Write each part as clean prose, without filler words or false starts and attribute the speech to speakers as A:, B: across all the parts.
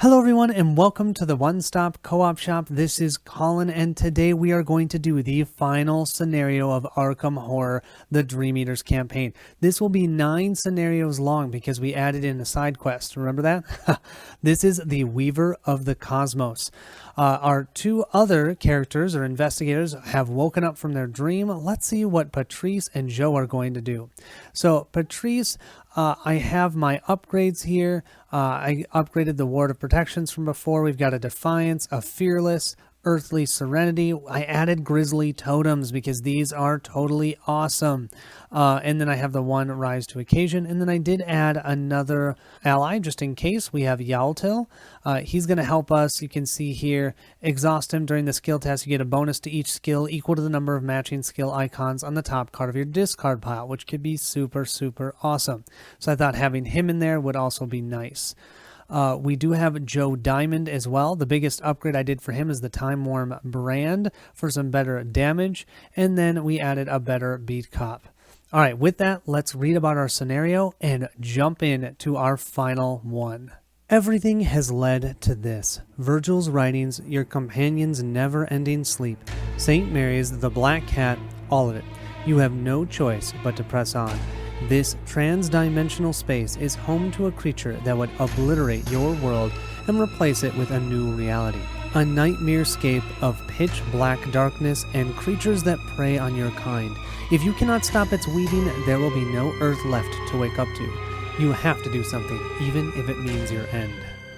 A: Hello everyone and welcome to the One-Stop Co-op Shop. This is Colin and today we are going to do the final scenario of Arkham Horror, the Dream Eaters campaign. This will be 9 scenarios long because we added in a side quest. Remember that? This is the Weaver of the Cosmos. Our 2 other characters or investigators have woken up from their dream. Let's see what Patrice and Joe are going to do. So Patrice, I have my upgrades here. I upgraded the Ward of Protections from before. We've got a Defiance, a Fearless, Earthly Serenity. I added Grizzly Totems because these are totally awesome. And then I have the 1 Rise to Occasion. And then I did add another ally just in case. We have Yaltil. He's going to help us. You can see here, exhaust him during the skill test. You get a bonus to each skill equal to the number of matching skill icons on the top card of your discard pile, which could be super, super awesome. So I thought having him in there would also be nice. We do have Joe Diamond as well. The biggest upgrade I did for him is the Time Worm brand for some better damage. And then we added a better beat cop. All right, with that, let's read about our scenario and jump in to our final one. Everything has led to this. Virgil's writings, your companion's never-ending sleep, St. Mary's, the Black Cat, all of it. You have no choice but to press on. This trans-dimensional space is home to a creature that would obliterate your world and replace it with a new reality. A nightmare-scape of pitch-black darkness and creatures that prey on your kind. If you cannot stop its weaving, there will be no Earth left to wake up to. You have to do something, even if it means your end.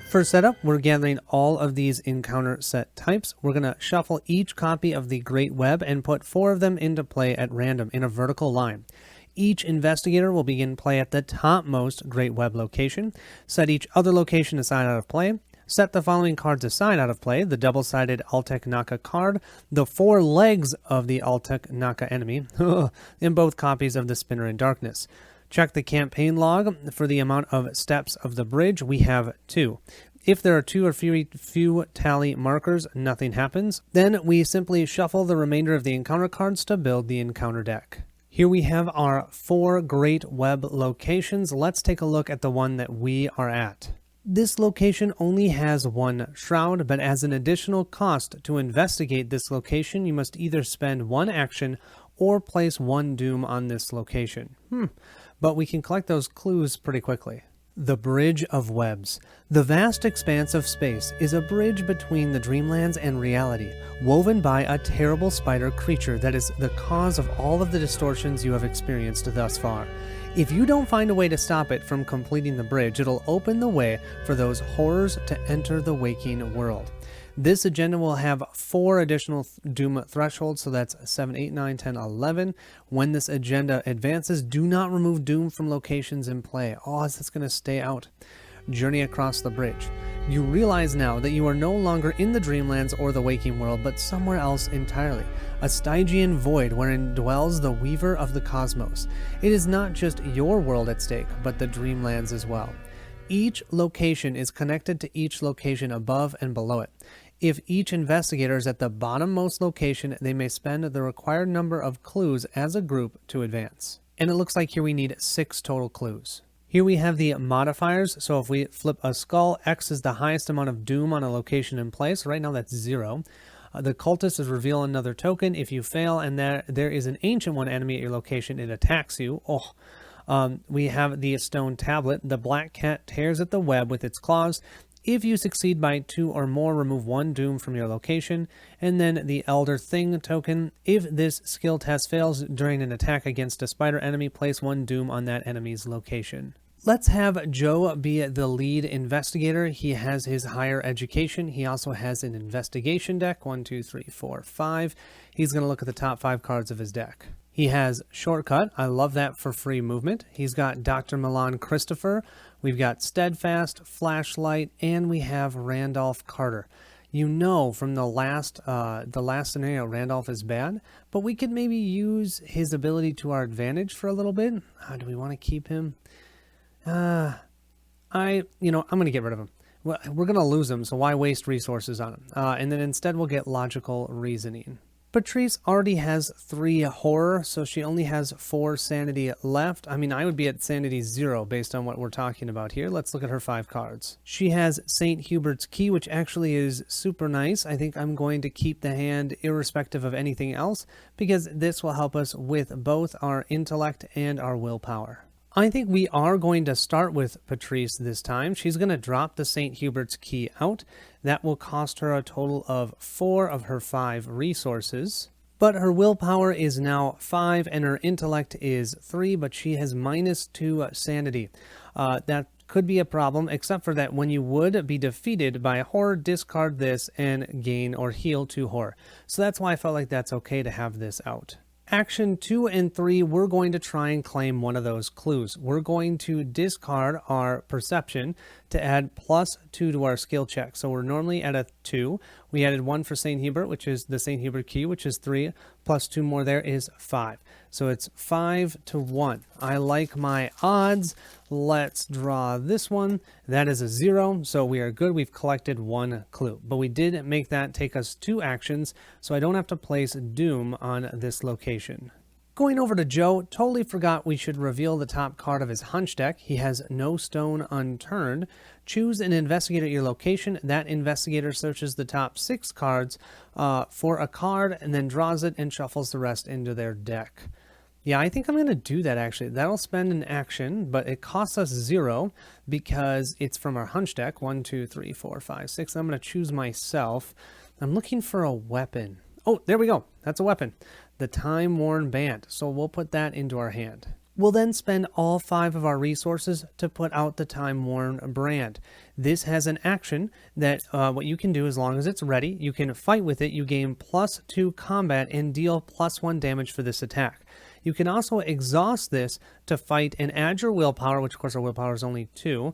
A: For setup, we're gathering all of these encounter set types. We're going to shuffle each copy of the Great Web and put 4 of them into play at random in a vertical line. Each investigator will begin play at the topmost Great Web location. Set each other location aside out of play. Set the following cards aside out of play: the double-sided Altec Naka card, the 4 legs of the Altec Naka enemy, and both copies of the Spinner in Darkness. Check the campaign log for the amount of steps of the bridge. We have 2. If there are 2 or few tally markers, nothing happens. Then we simply shuffle the remainder of the encounter cards to build the encounter deck. Here we have our 4 Great Web locations. Let's take a look at the one that we are at. This location only has 1 shroud, but as an additional cost to investigate this location, you must either spend 1 action or place 1 doom on this location. But we can collect those clues pretty quickly. The Bridge of Webs. The vast expanse of space is a bridge between the dreamlands and reality, woven by a terrible spider creature that is the cause of all of the distortions you have experienced thus far. If you don't find a way to stop it from completing the bridge, it'll open the way for those horrors to enter the waking world. This agenda will have 4 additional Doom thresholds, so that's 7, 8, 9, 10, 11. When this agenda advances, do not remove Doom from locations in play. That's going to stay out. Journey across the bridge. You realize now that you are no longer in the Dreamlands or the waking world, but somewhere else entirely. A Stygian void wherein dwells the Weaver of the Cosmos. It is not just your world at stake, but the Dreamlands as well. Each location is connected to each location above and below it. If each investigator is at the bottommost location, they may spend the required number of clues as a group to advance. And it looks like here we need 6 total clues. Here we have the modifiers, so if we flip a skull, X is the highest amount of doom on a location in place. Right now that's 0. The cultist is reveal another token. If you fail and there is an ancient one enemy at your location, it attacks you. We have the stone tablet. The black cat tears at the web with its claws. If you succeed by 2 or more, remove 1 doom from your location. And then the Elder Thing token. If this skill test fails during an attack against a spider enemy, place 1 doom on that enemy's location. Let's have Joe be the lead investigator. He has his higher education. He also has an investigation deck. 1, 2, 3, 4, 5. He's going to look at the top 5 cards of his deck. He has Shortcut. I love that for free movement. He's got Dr. Milan Christopher. We've got Steadfast, Flashlight, and we have Randolph Carter. You know from the last scenario, Randolph is bad, but we could maybe use his ability to our advantage for a little bit. Do we want to keep him? I'm going to get rid of him. We're going to lose him, so why waste resources on him? And then instead we'll get Logical Reasoning. Patrice already has 3 horror, so she only has 4 sanity left. I mean, I would be at sanity 0 based on what we're talking about here. Let's look at her 5 cards. She has St. Hubert's Key, which actually is super nice. I think I'm going to keep the hand irrespective of anything else because this will help us with both our intellect and our willpower. I think we are going to start with Patrice this time. She's going to drop the St. Hubert's Key out. That will cost her a total of 4 of her 5 resources. But her willpower is now 5 and her intellect is 3, but she has -2 sanity. That could be a problem, except for that when you would be defeated by a horror, discard this and gain or heal 2 horror. So that's why I felt like that's okay to have this out. Action 2 and 3, we're going to try and claim one of those clues. We're going to discard our perception to add +2 to our skill check. So we're normally at a 2. We added 1 for St. Hubert, which is the St. Hubert Key, which is 3, plus 2 more there is 5. So it's 5 to 1. I like my odds. Let's draw this one. That is a 0, so we are good. We've collected 1 clue, but we did make that take us 2 actions, so I don't have to place Doom on this location. Going over to Joe, totally forgot we should reveal the top card of his hunch deck. He has no stone unturned. Choose an investigator at your location. That investigator searches the top 6 cards for a card and then draws it and shuffles the rest into their deck. Yeah, I think I'm going to do that actually. That'll spend an action, but it costs us 0 because it's from our hunch deck. 1, 2, 3, 4, 5, 6. I'm going to choose myself. I'm looking for a weapon. Oh, there we go. That's a weapon. The Time-Worn Band. So we'll put that into our hand. We'll then spend all 5 of our resources to put out the Time-Worn Brand. This has an action that what you can do as long as it's ready, you can fight with it. You gain +2 combat and deal +1 damage for this attack. You can also exhaust this to fight and add your willpower, which of course our willpower is only 2,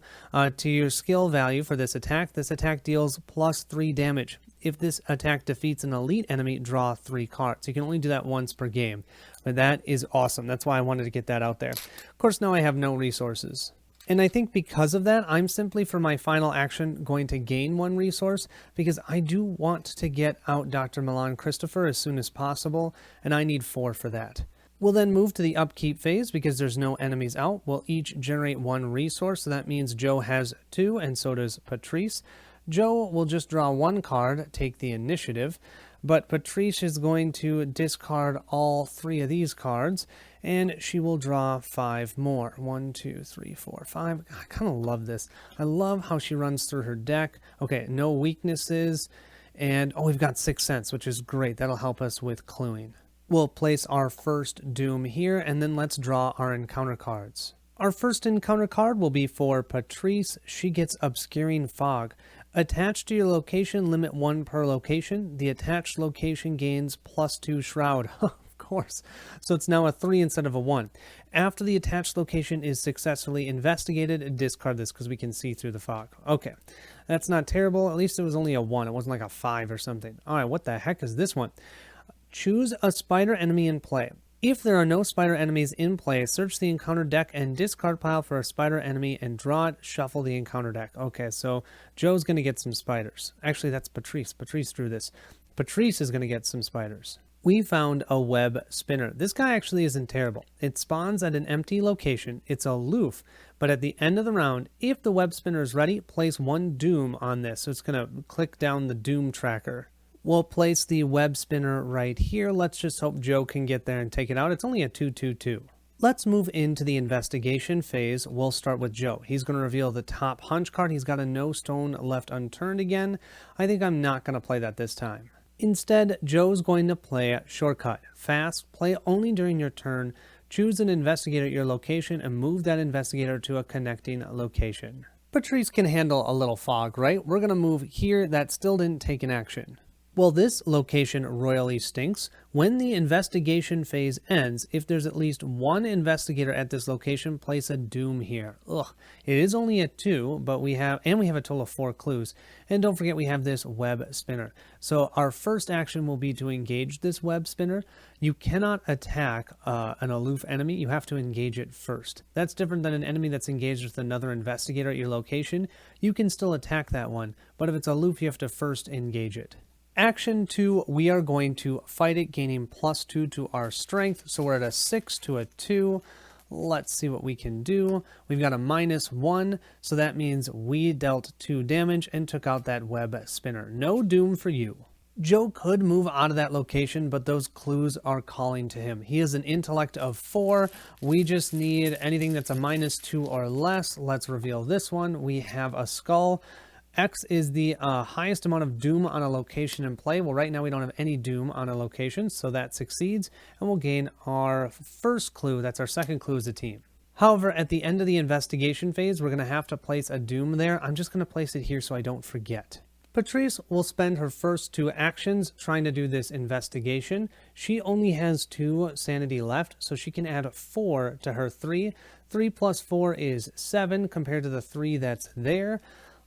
A: to your skill value for this attack. This attack deals +3 damage. If this attack defeats an elite enemy, draw 3 cards. You can only do that once per game, but that is awesome. That's why I wanted to get that out there. Of course, now I have no resources. And I think because of that, I'm simply for my final action going to gain 1 resource because I do want to get out Dr. Milan Christopher as soon as possible, and I need 4 for that. We'll then move to the upkeep phase because there's no enemies out. We'll each generate 1 resource, so that means Joe has 2 and so does Patrice. Joe will just draw 1 card, take the initiative, but Patrice is going to discard all 3 of these cards, and she will draw 5 more. 1, 2, 3, 4, 5. I kind of love this. I love how she runs through her deck. Okay, no weaknesses, and oh, we've got 6 cents, which is great. That'll help us with cluing. We'll place our first Doom here, and then let's draw our encounter cards. Our first encounter card will be for Patrice. She gets Obscuring Fog. Attached to your location, limit 1 per location. The attached location gains +2 Shroud. Of course. So it's now a 3 instead of a 1. After the attached location is successfully investigated, discard this because we can see through the fog. Okay, that's not terrible. At least it was only a 1. It wasn't like a 5 or something. All right, what the heck is this one? Choose a spider enemy in play. If there are no spider enemies in play, search the encounter deck and discard pile for a spider enemy and draw it, shuffle the encounter deck. Okay, so Joe's going to get some spiders. Actually, that's Patrice. Patrice drew this. Patrice is going to get some spiders. We found a web spinner. This guy actually isn't terrible. It spawns at an empty location. It's aloof, but at the end of the round, if the web spinner is ready, place 1 Doom on this. So it's going to click down the Doom tracker. We'll place the web spinner right here. Let's just hope Joe can get there and take it out. It's only a 2/2/2. Let's move into the investigation phase. We'll start with Joe. He's going to reveal the top hunch card. He's got a no stone left unturned again. I think I'm not going to play that this time. Instead, Joe's going to play Shortcut. Fast, play only during your turn. Choose an investigator at your location and move that investigator to a connecting location. Patrice can handle a little fog, right? We're going to move here. That still didn't take an action. Well, this location royally stinks. When the investigation phase ends, if there's at least 1 investigator at this location, place a Doom here. Ugh, it is only a 2, but we have a total of 4 clues. And don't forget we have this web spinner. So our first action will be to engage this web spinner. You cannot attack an aloof enemy. You have to engage it first. That's different than an enemy that's engaged with another investigator at your location. You can still attack that one, but if it's aloof, you have to first engage it. Action 2, we are going to fight it, gaining +2 to our strength. So we're at a 6 to a 2. Let's see what we can do. We've got a -1, so that means we dealt 2 damage and took out that web spinner. No doom for you. Joe could move out of that location, but those clues are calling to him. He has an intellect of 4. We just need anything that's a -2 or less. Let's reveal this one. We have a skull. X is the highest amount of doom on a location in play. Well, right now we don't have any doom on a location, so that succeeds, and we'll gain our first clue. That's our second clue as a team. However, at the end of the investigation phase, we're going to have to place a doom there. I'm just going to place it here so I don't forget. Patrice will spend her first 2 actions trying to do this investigation. She only has 2 sanity left, so she can add 4 to her 3. 3 plus 4 is 7 compared to the 3 that's there.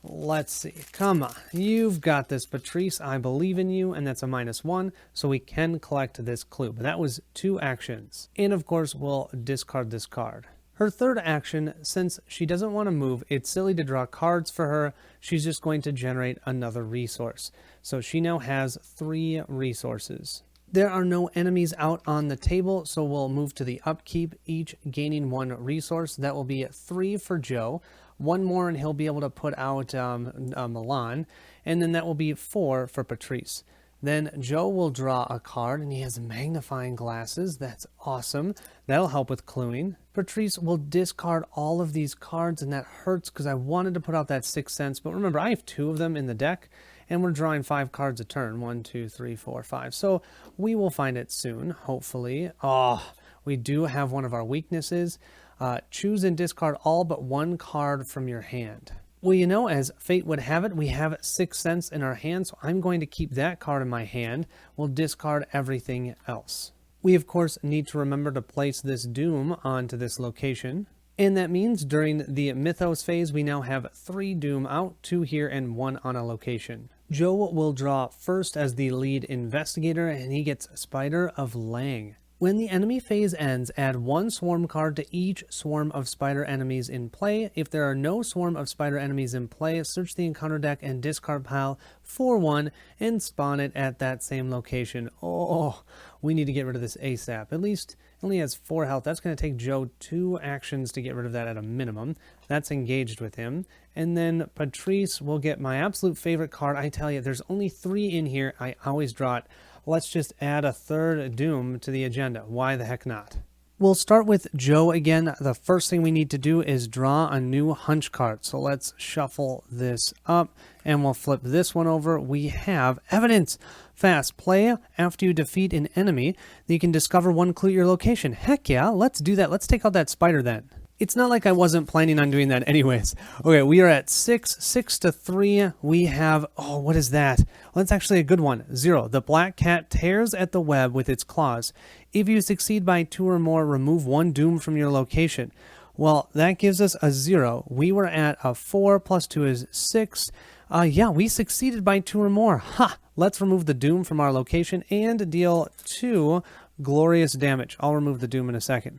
A: Let's see. Come on. You've got this, Patrice. I believe in you, and that's a -1, so we can collect this clue. But that was 2 actions. And, of course, we'll discard this card. Her third action, since she doesn't want to move, it's silly to draw cards for her. She's just going to generate another resource. So she now has 3 resources. There are no enemies out on the table, so we'll move to the upkeep, each gaining 1 resource. That will be 3 for Joe. 1 more and he'll be able to put out Milan, and then that will be 4 for Patrice. Then Joe will draw a card, and he has magnifying glasses. That's awesome. That'll help with cluing. Patrice will discard all of these cards, and that hurts because I wanted to put out that 6th Sense, but remember, I have 2 of them in the deck, and we're drawing 5 cards a turn. 1, 2, 3, 4, 5. So we will find it soon, hopefully. Oh, we do have one of our weaknesses. Choose and discard all but 1 card from your hand. Well, you know, as fate would have it, we have 6th Sense in our hand, so I'm going to keep that card in my hand. We'll discard everything else. We, of course, need to remember to place this doom onto this location. And that means during the Mythos phase, we now have 3 doom out, 2 here and 1 on a location. Joe will draw first as the lead investigator, and he gets Spider of Lang. When the enemy phase ends, add 1 swarm card to each swarm of spider enemies in play. If there are no swarm of spider enemies in play, search the encounter deck and discard pile for 1 and spawn it at that same location. Oh, we need to get rid of this ASAP. At least it only has 4 health. That's going to take Joe 2 actions to get rid of that at a minimum. That's engaged with him. And then Patrice will get my absolute favorite card. I tell you, there's only 3 in here. I always draw it. Let's just add a 3rd doom to the agenda. Why the heck not? We'll start with Joe again. The first thing we need to do is draw a new hunch card. So let's shuffle this up and we'll flip this one over. We have evidence. Fast play. After you defeat an enemy, you can discover 1 clue at your location. Heck yeah, let's do that. Let's take out that spider then. It's not like I wasn't planning on doing that anyways. Okay, we are at 6 to 3. We have, oh, what is that? Well, that's actually a good one. 0. The black cat tears at the web with its claws. If you succeed by 2 or more, remove 1 doom from your location. Well, that gives us a 0. We were at a 4 plus 2 is 6. Yeah, we succeeded by 2 or more. Ha! Let's remove the doom from our location and deal 2 glorious damage. I'll remove the doom in a second.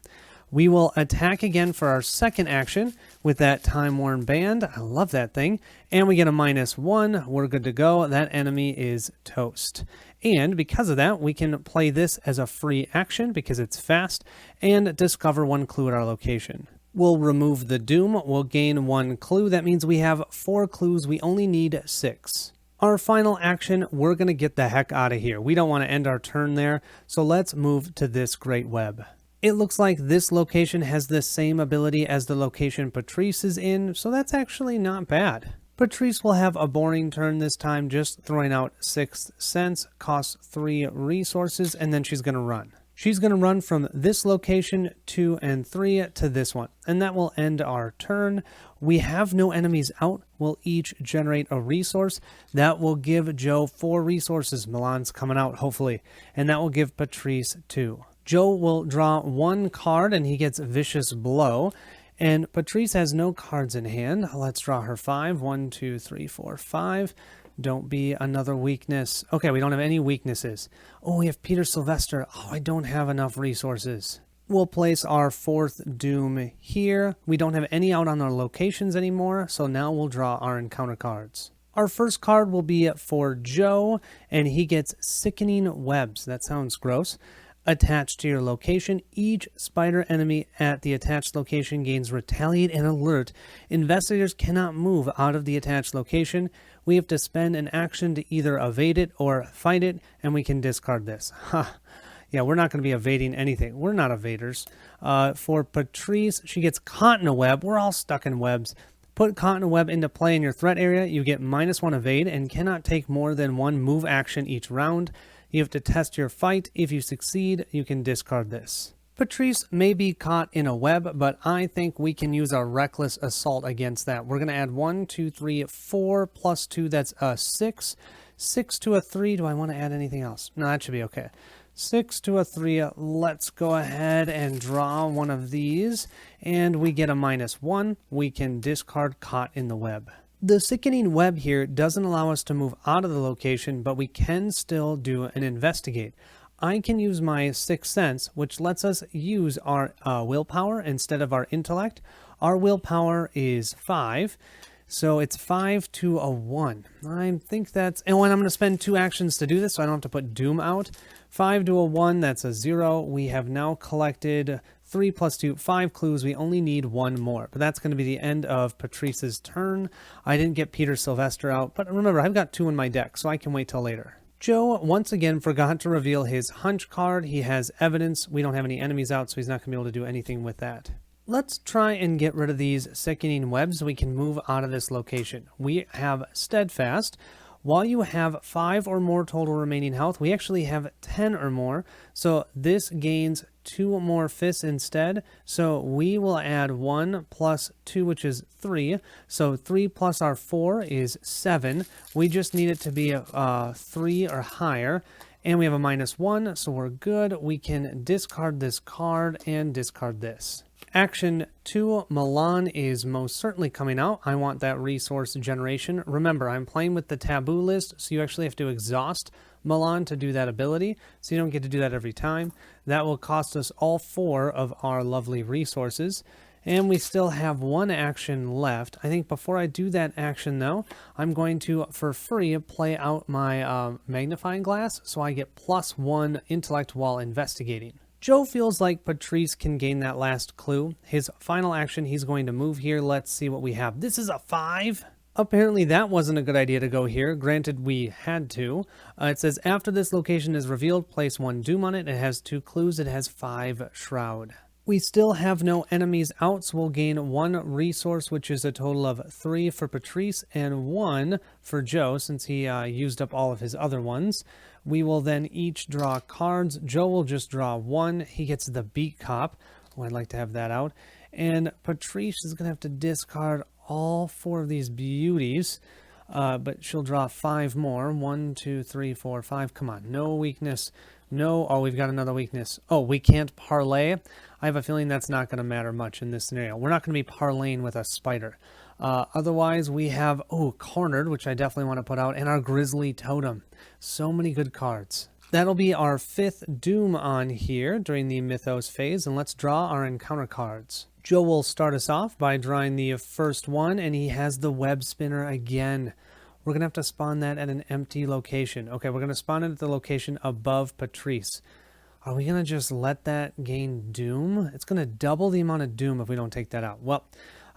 A: We will attack again for our second action with that time-worn band. I love that thing. And we get a -1. We're good to go. That enemy is toast. And because of that, we can play this as a free action because it's fast and discover 1 clue at our location. We'll remove the doom. We'll gain 1 clue. That means we have 4 clues. We only need 6. Our final action, we're going to get the heck out of here. We don't want to end our turn there. So let's move to this great web. It looks like this location has the same ability as the location Patrice is in, so that's actually not bad. Patrice will have a boring turn this time, just throwing out 6th Sense, costs 3 resources, and then she's going to run. She's going to run from this location 2 and 3 to this one, and that will end our turn. We have no enemies out. We'll each generate a resource. That will give Joe 4 resources. Milan's coming out, hopefully, and that will give Patrice 2. Joe will draw 1 card and he gets Vicious Blow. And Patrice has no cards in hand. Let's draw her 5. 1, 2, 3, 4, 5. Don't be another weakness. Okay, we don't have any weaknesses. Oh, we have Peter Sylvester. Oh, I don't have enough resources. We'll place our 4th Doom here. We don't have any out on our locations anymore, so now we'll draw our encounter cards. Our first card will be for Joe, and he gets Sickening Webs. That sounds gross. Attached to your location, each spider enemy at the attached location gains Retaliate and Alert. Investigators cannot move out of the attached location. We have to spend an action to either evade it or fight it, and we can discard this. Yeah, we're not going to be evading anything. We're not evaders. For Patrice, she gets Caught in a Web. We're all stuck in webs. Put Caught in a Web into play in your threat area. You get -1 evade and cannot take more than 1 move action each round. You have to test your fight. If you succeed, you can discard this. Patrice may be caught in a web, but I think we can use our Reckless Assault against that. We're going to add 1, 2, 3, 4 plus 2. That's a 6. 6 to a 3. Do I want to add anything else? No, that should be okay. 6 to a 3. Let's go ahead and draw one of these, and we get a -1. We can discard Caught in the Web. The Sickening Web here doesn't allow us to move out of the location, but we can still do an investigate. I can use my Sixth Sense, which lets us use our willpower instead of our intellect. Our willpower is 5, so it's 5 to a 1. I think that's... And when I'm going to spend 2 actions to do this, so I don't have to put Doom out. 5 to a 1, that's a 0. We have now collected 3 plus 2, 5 clues. We only need 1 more. But that's going to be the end of Patrice's turn. I didn't get Peter Sylvester out, but remember, I've got 2 in my deck, so I can wait till later. Joe once again forgot to reveal his hunch card. He has evidence. We don't have any enemies out, so he's not going to be able to do anything with that. Let's try and get rid of these Sickening Webs so we can move out of this location. We have Steadfast. While you have 5 or more total remaining health, we actually have 10 or more. So this gains 2 more fists instead. So we will add 1 plus 2, which is 3. So 3 plus our 4 is 7. We just need it to be 3 or higher. And we have a -1, so we're good. We can discard this card and discard this. Action 2, Milan is most certainly coming out. I want that resource generation. Remember, I'm playing with the taboo list, so you actually have to exhaust Milan to do that ability, so you don't get to do that every time. That will cost us all 4 of our lovely resources, and we still have 1 action left. I think before I do that action, though, I'm going to, for free, play out my magnifying glass, so I get +1 intellect while investigating. Joe feels like Patrice can gain that last clue. His final action, he's going to move here. Let's see what we have. This is a 5. Apparently that wasn't a good idea to go here. Granted, we had to. It says, after this location is revealed, place 1 Doom on it. It has 2 clues. It has 5 Shroud. We still have no enemies out, so we'll gain 1 resource, which is a total of 3 for Patrice and 1 for Joe, since he used up all of his other ones. We will then each draw cards. Joe will just draw 1. He gets the Beat Cop. Oh, I'd like to have that out. And Patrice is going to have to discard all 4 of these beauties, but she'll draw 5 more. 1, 2, 3, 4, 5. Come on, no weakness. No. Oh, we've got another weakness. Oh, we can't parlay. I have a feeling that's not going to matter much in this scenario. We're not going to be parlaying with a spider. Otherwise, we have, Cornered, which I definitely want to put out, and our Grizzly Totem. So many good cards. That'll be our 5th Doom on here during the Mythos phase, and let's draw our encounter cards. Joe will start us off by drawing the first one, and he has the Web Spinner again. We're going to have to spawn that at an empty location. Okay, we're going to spawn it at the location above Patrice. Are we going to just let that gain Doom? It's going to double the amount of Doom if we don't take that out. Well,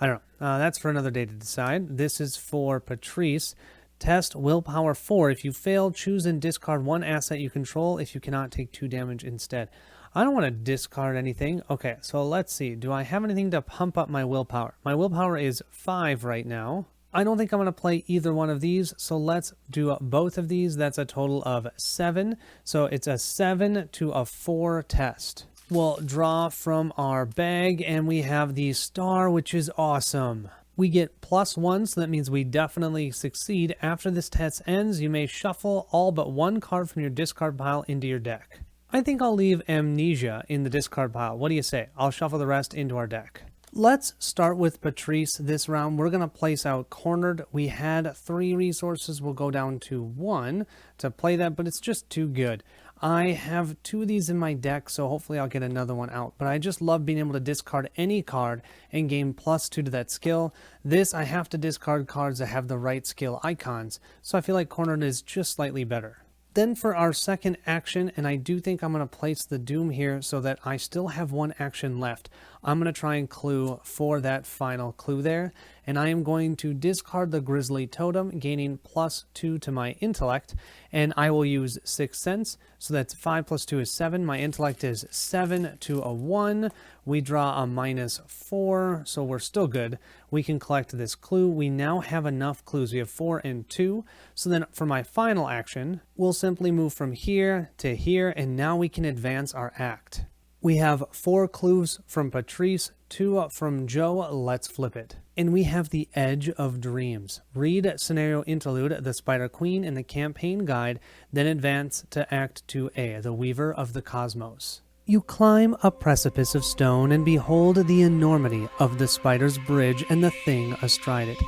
A: I don't know. That's for another day to decide. This is for Patrice. Test Willpower 4. If you fail, choose and discard 1 asset you control if you cannot take 2 damage instead. I don't want to discard anything. Okay, so let's see. Do I have anything to pump up my willpower? My willpower is 5 right now. I don't think I'm going to play either one of these, so let's do both of these. That's a total of 7. So it's a 7 to a 4 test. We'll draw from our bag, and we have the star, which is awesome. We get +1, so that means we definitely succeed. After this test ends, you may shuffle all but 1 card from your discard pile into your deck. I think I'll leave Amnesia in the discard pile. What do you say? I'll shuffle the rest into our deck. Let's start with Patrice this round. We're going to place out Cornered. We had 3 resources. We'll go down to 1 to play that, but it's just too good. I have 2 of these in my deck, so hopefully I'll get another one out. But I just love being able to discard any card and gain +2 to that skill. This, I have to discard cards that have the right skill icons, so I feel like Cornered is just slightly better. Then for our second action, and I do think I'm going to place the Doom here so that I still have 1 action left. I'm going to try and clue for that final clue there, and I am going to discard the Grizzly Totem, gaining +2 to my intellect, and I will use Sixth Sense, so that's 5 + 2 is 7. My intellect is 7 to a 1. We draw a -4, so we're still good. We can collect this clue. We now have enough clues. We have 4 and 2. So then for my final action, we'll simply move from here to here, and now we can advance our act. We have 4 clues from Patrice, 2 from Joe. Let's flip it. And we have the Edge of Dreams. Read Scenario Interlude, the Spider Queen, in the campaign guide, then advance to Act 2A, the Weaver of the Cosmos. You climb a precipice of stone and behold the enormity of the spider's bridge and the thing astride it.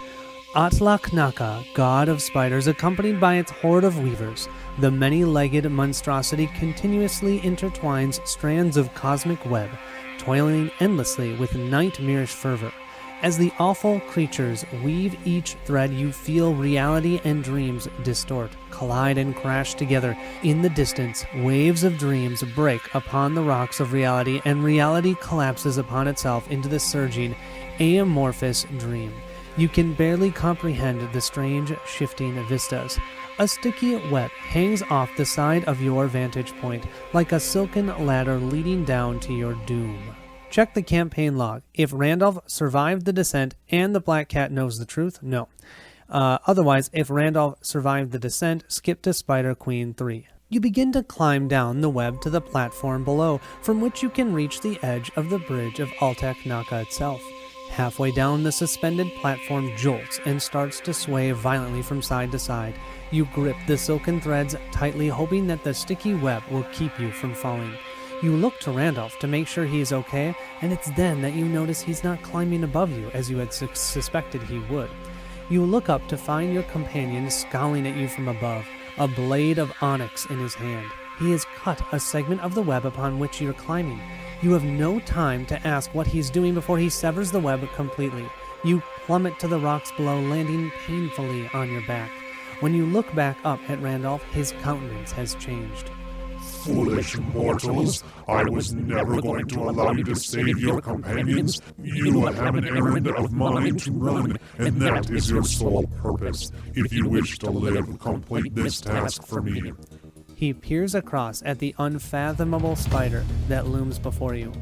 A: Atlach-Naka, god of spiders, accompanied by its horde of weavers, the many-legged monstrosity continuously intertwines strands of cosmic web, toiling endlessly with nightmarish fervor. As the awful creatures weave each thread, you feel reality and dreams distort, collide and crash together. In the distance, waves of dreams break upon the rocks of reality, and reality collapses upon itself into the surging, amorphous dream. You can barely comprehend the strange, shifting vistas. A sticky web hangs off the side of your vantage point, like a silken ladder leading down to your doom. Check the campaign log. If Randolph survived the descent and the Black Cat knows the truth, no. Otherwise, if Randolph survived the descent, skip to Spider Queen 3. You begin to climb down the web to the platform below, from which you can reach the edge of the bridge of Altec-Naka itself. Halfway down, the suspended platform jolts and starts to sway violently from side to side. You grip the silken threads tightly, hoping that the sticky web will keep you from falling. You look to Randolph to make sure he is okay, and it's then that you notice he's not climbing above you as you had suspected he would. You look up to find your companion scowling at you from above, a blade of onyx in his hand. He has cut a segment of the web upon which you're climbing. You have no time to ask what he's doing before he severs the web completely. You plummet to the rocks below, landing painfully on your back. When you look back up at Randolph, his countenance has changed.
B: Foolish mortals, I was never going to allow you to save your companions. You have an errand of mine to run, and that is your sole purpose. If you wish to live, complete this task for me.
A: He peers across at the unfathomable spider that looms before you.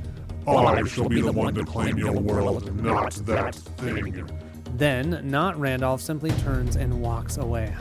B: I shall be the one to claim your world, not that thing.
A: Then, not Randolph, simply turns and walks away.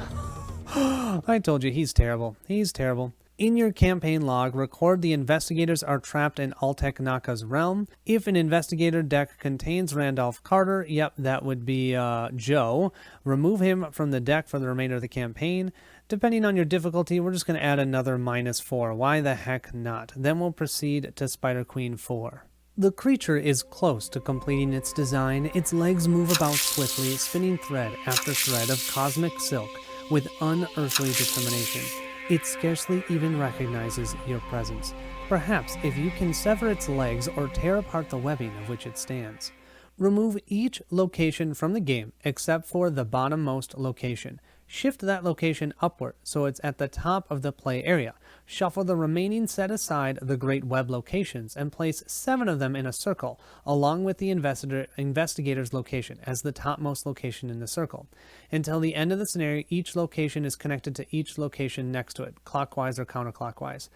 A: I told you, he's terrible. He's terrible. In your campaign log, record the investigators are trapped in Altec-Naka's realm. If an investigator deck contains Randolph Carter, yep, that would be Joe. Remove him from the deck for the remainder of the campaign. Depending on your difficulty, we're just going to add another -4. Why the heck not? Then we'll proceed to Spider Queen 4. The creature is close to completing its design. Its legs move about swiftly, spinning thread after thread of cosmic silk with unearthly determination. It scarcely even recognizes your presence. Perhaps if you can sever its legs or tear apart the webbing of which it stands. Remove each location from the game except for the bottommost location. Shift that location upward so it's at the top of the play area. Shuffle the remaining set aside the Great Web locations and place 7 of them in a circle, along with the investigator's location as the topmost location in the circle. Until the end of the scenario, each location is connected to each location next to it, clockwise or counterclockwise.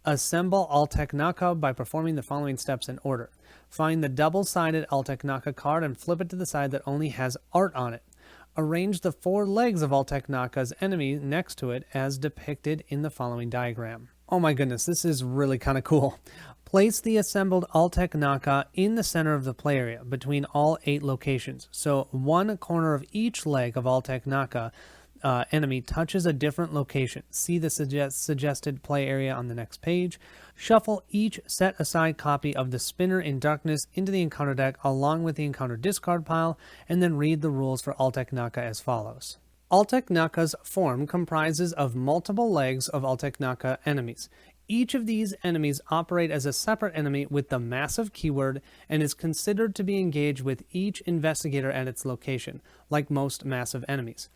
A: Assemble Altec-Naka by performing the following steps in order. Find the double-sided Altec-Naka card and flip it to the side that only has art on it. Arrange the 4 legs of Altec-Naka's enemy next to it as depicted in the following diagram. Oh my goodness, this is really kind of cool. Place the assembled Altec-Naka in the center of the play area between all 8 locations. So one corner of each leg of Altec-Naka enemy touches a different location. See the suggested play area on the next page. Shuffle each set-aside copy of the Spinner in Darkness into the encounter deck along with the encounter discard pile, and then read the rules for Altec-Naka as follows. Altec-Naka's form comprises of multiple legs of Altec-Naka enemies. Each of these enemies operate as a separate enemy with the massive keyword and is considered to be engaged with each investigator at its location, like most massive enemies.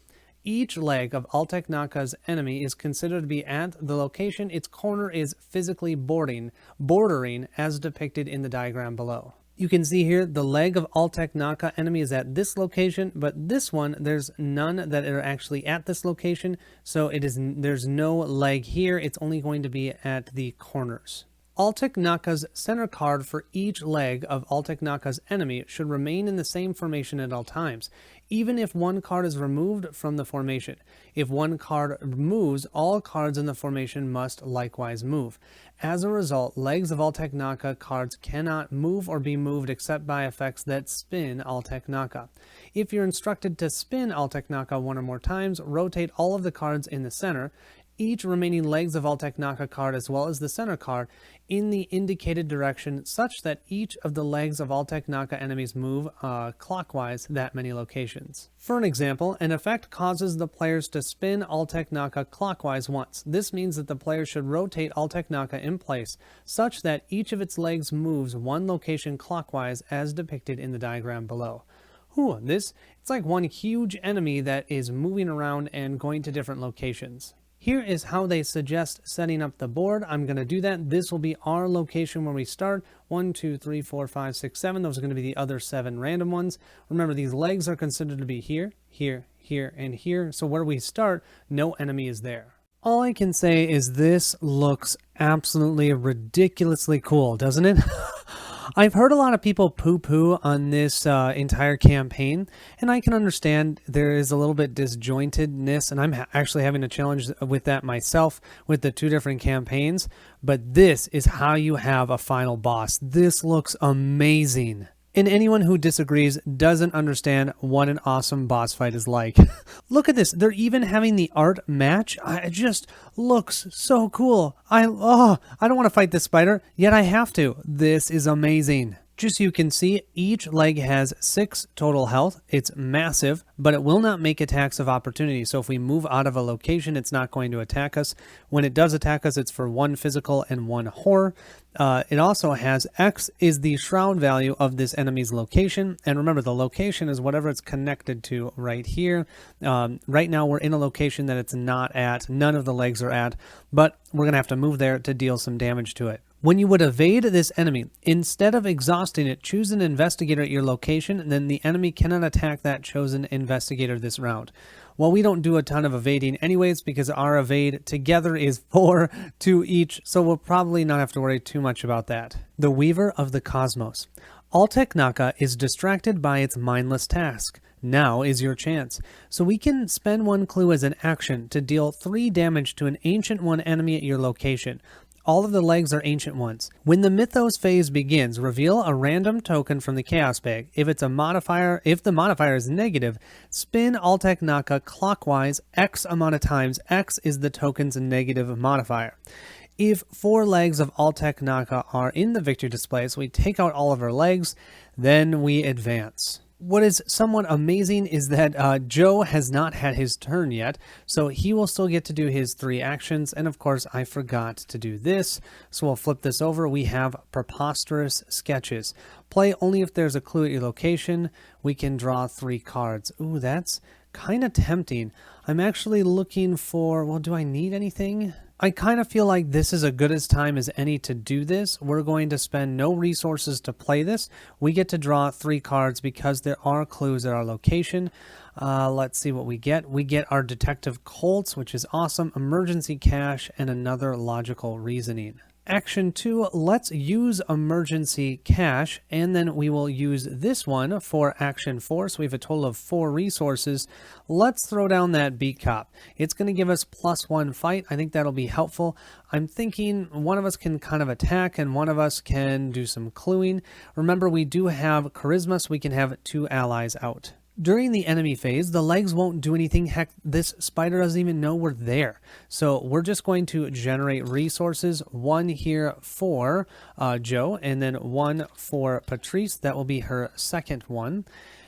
A: Each leg of Alteknaka's enemy is considered to be at the location its corner is physically bordering as depicted in the diagram below. You can see here the leg of Alteknaka enemy is at this location, but this one, there's none that are actually at this location, so there's no leg here. It's only going to be at the corners. Alteknaka's center card for each leg of Alteknaka's enemy should remain in the same formation at all times, even if one card is removed from the formation. If one card moves, all cards in the formation must likewise move. As a result, legs of Alteknaka cards cannot move or be moved except by effects that spin Alteknaka. If you're instructed to spin Alteknaka one or more times, rotate all of the cards in the center, each remaining legs of Alteknaka card as well as the center card in the indicated direction such that each of the legs of Alteknaka enemies move clockwise that many locations. For an example, an effect causes the players to spin Alteknaka clockwise once. This means that the player should rotate Alteknaka in place such that each of its legs moves one location clockwise as depicted in the diagram below. It's like one huge enemy that is moving around and going to different locations. Here is how they suggest setting up the board. I'm going to do that. This will be our location where we start. 1, 2, 3, 4, 5, 6, 7. Those are going to be the other 7 random ones. Remember, these legs are considered to be here, here, here, and here. So where we start, no enemy is there. All I can say is this looks absolutely ridiculously cool, doesn't it? I've heard a lot of people poo-poo on this entire campaign, and I can understand there is a little bit disjointedness, and I'm actually having a challenge with that myself with the 2 different campaigns, but this is how you have a final boss. This looks amazing. And anyone who disagrees doesn't understand what an awesome boss fight is like. Look at this. They're even having the art match. It just looks so cool. I don't want to fight this spider, yet I have to. This is amazing. Just so you can see, each leg has 6 total health. It's massive, but it will not make attacks of opportunity. So if we move out of a location, it's not going to attack us. When it does attack us, it's for 1 physical and 1 horror. It also has X is the shroud value of this enemy's location. And remember, the location is whatever it's connected to right here. Right now, we're in a location that it's not at. None of the legs are at, but we're going to have to move there to deal some damage to it. When you would evade this enemy, instead of exhausting it, choose an investigator at your location, and then the enemy cannot attack that chosen investigator this round. Well, we don't do a ton of evading anyways because our evade together is 4 to each, so we'll probably not have to worry too much about that. The Weaver of the Cosmos. Alteknaka is distracted by its mindless task. Now is your chance. So we can spend 1 clue as an action to deal 3 damage to an Ancient One enemy at your location. All of the legs are Ancient Ones. When the Mythos phase begins, reveal a random token from the Chaos Bag. If the modifier is negative, spin Alteknaka clockwise X amount of times. X is the token's negative modifier. If 4 legs of Alteknaka are in the victory display, so we take out all of our legs, then we advance. What is somewhat amazing is that Joe has not had his turn yet, so he will still get to do his 3 actions, and of course I forgot to do this, so we'll flip this over. We have Preposterous Sketches. Play only if there's a clue at your location. We can draw 3 cards. Ooh, that's kind of tempting. I'm actually looking for, well, do I need anything? I kind of feel like this is as good a time as any to do this. We're going to spend no resources to play this. We get to draw 3 cards because there are clues at our location. Let's see what we get. We get our Detective Colts, which is awesome, Emergency Cash, and another Logical Reasoning. Action 2, let's use Emergency Cash, and then we will use this one for Action 4, so we have a total of 4 resources. Let's throw down that Beat Cop. It's going to give us +1 fight. I think that'll be helpful. I'm thinking one of us can kind of attack, and one of us can do some cluing. Remember, we do have Charisma, so we can have 2 allies out. During the enemy phase, the legs won't do anything. Heck, this spider doesn't even know we're there. So we're just going to generate resources. 1 here for Joe, and then 1 for Patrice. That will be her second one.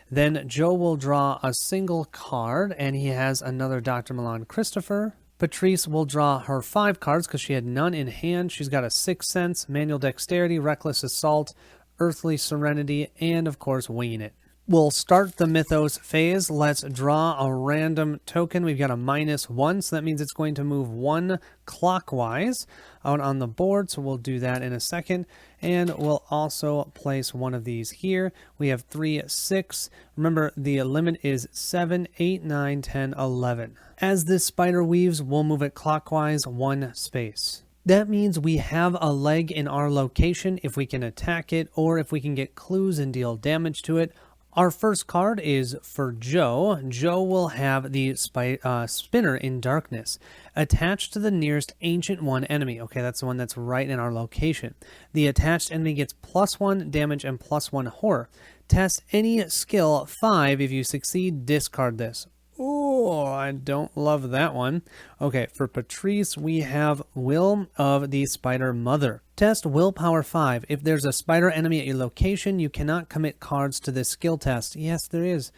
A: Then Joe will draw a single card, and he has another Dr. Milan Christopher. Patrice will draw her 5 cards because she had none in hand. She's got a Sixth Sense, Manual Dexterity, Reckless Assault, Earthly Serenity, and of course Winging It. We'll start the Mythos phase. Let's draw a random token. We've got a -1, so that means it's going to move 1 clockwise out on the board. So we'll do that in a second. And we'll also place one of these here. We have 3, 6. Remember, the limit is 7, 8, 9, 10, 11. As this spider weaves, we'll move it clockwise 1 space. That means we have a leg in our location if we can attack it or if we can get clues and deal damage to it. Our first card is for Joe. Joe will have the Spinner in Darkness attached to the nearest Ancient One enemy. Okay, that's the one that's right in our location. The attached enemy gets +1 damage and +1 horror. Test any skill 5. If you succeed, discard this. Oh, I don't love that one. Okay, for Patrice, we have Will of the Spider Mother. Test Willpower 5. If there's a spider enemy at your location, you cannot commit cards to this skill test. Yes, there is.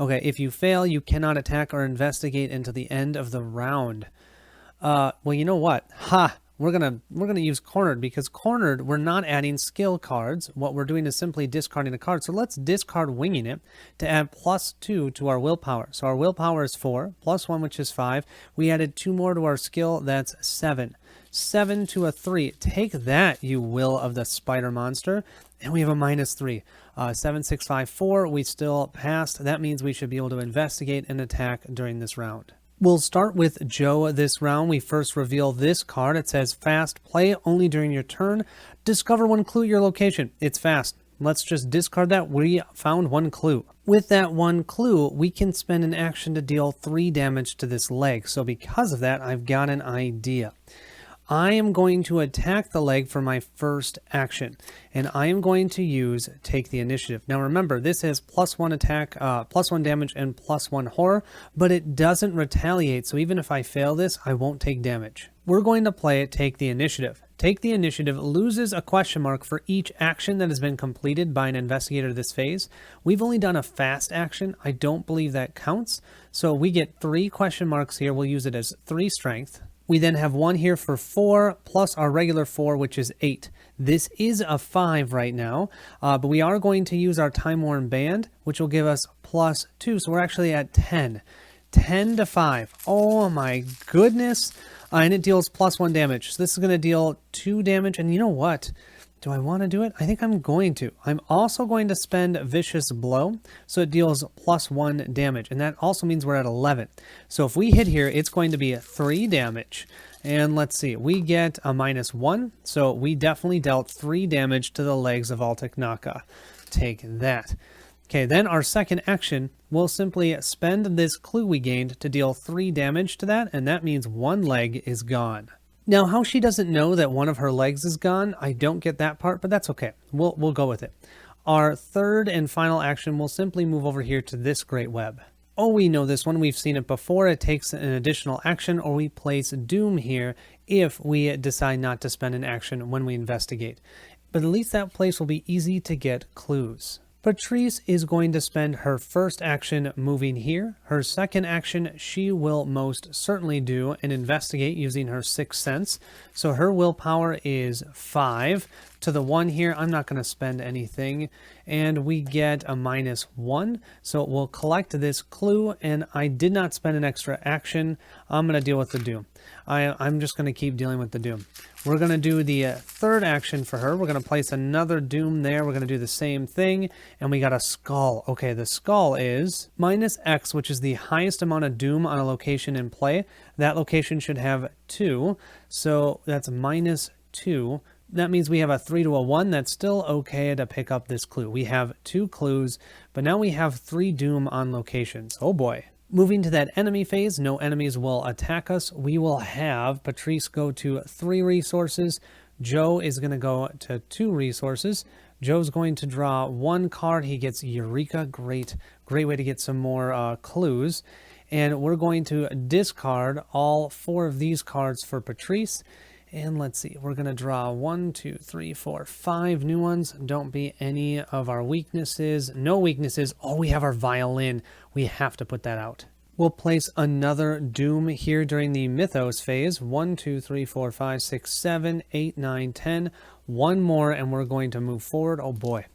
A: Okay, if you fail, you cannot attack or investigate until the end of the round. Well, you know what? Ha! We're gonna use Cornered, because Cornered, we're not adding skill cards. What we're doing is simply discarding a card. So let's discard Winging It to add +2 to our willpower. So our willpower is 4, +1, which is 5. We added 2 more to our skill, that's 7. 7 to a 3. Take that, you Will of the Spider Monster. And we have a -3. 7, 6, 5, 4. We still passed. That means we should be able to investigate and attack during this round. We'll start with Joe this round. We first reveal this card. It says fast, play only during your turn. Discover 1 clue at your location. It's fast. Let's just discard that. We found 1 clue. With that 1 clue, we can spend an action to deal 3 damage to this leg. So because of that, I've got an idea. I am going to attack the leg for my first action, and I am going to use Take the Initiative. Now remember, this has +1 attack, +1 damage, and +1 horror, but it doesn't retaliate, so even if I fail this, I won't take damage. We're going to play Take the Initiative. Take the Initiative loses a question mark for each action that has been completed by an investigator this phase. We've only done a fast action. I don't believe that counts, so we get 3 question marks here. We'll use it as 3 strength. We then have 1 here for 4, plus our regular 4, which is 8. This is a 5 right now, but we are going to use our Time Worn Band, which will give us +2, so we're actually at 10. 10 to 5. Oh my goodness. And it deals +1 damage. So this is going to deal 2 damage, and you know what? Do I want to do it? I think I'm going to. I'm also going to spend Vicious Blow, so it deals +1 damage, and that also means we're at 11. So if we hit here, it's going to be 3 damage. And let's see, we get a -1, so we definitely dealt 3 damage to the legs of Alteknaka. Take that. Okay, then our second action, we'll simply spend this clue we gained to deal 3 damage to that, and that means 1 leg is gone. Now, how she doesn't know that one of her legs is gone, I don't get that part, but that's okay. We'll go with it. Our third and final action will simply move over here to this Great Web. Oh, we know this one. We've seen it before. It takes an additional action, or we place Doom here if we decide not to spend an action when we investigate. But at least that place will be easy to get clues. Patrice is going to spend her first action moving here. Her second action, she will most certainly do and investigate using her Sixth Sense. So her willpower is 5. To the 1 here, I'm not going to spend anything. And we get a -1. So we'll collect this clue, and I did not spend an extra action. I'm going to deal with the Doom. I'm just going to keep dealing with the Doom. We're going to do the third action for her. We're going to place another Doom there. We're going to do the same thing. And we got a Skull. Okay, the Skull is -X, which is the highest amount of Doom on a location in play. That location should have 2. So that's -2. That means we have a 3 to a 1. That's still okay to pick up this clue. We have 2 clues, but now we have 3 Doom on locations. Oh boy. Moving to that enemy phase, no enemies will attack us. We will have Patrice go to 3 resources. Joe is going to go to 2 resources. Joe's going to draw 1 card. He gets Eureka. Great way to get some more clues. And we're going to discard all 4 of these cards for Patrice. And let's see, we're going to draw 1, 2, 3, 4, 5 new ones. Don't be any of our weaknesses. No weaknesses. Oh, we have our violin. We have to put that out. We'll place another Doom here during the Mythos phase. 1, 2, 3, 4, 5, 6, 7, 8, 9, 10. One more, and we're going to move forward. Oh boy.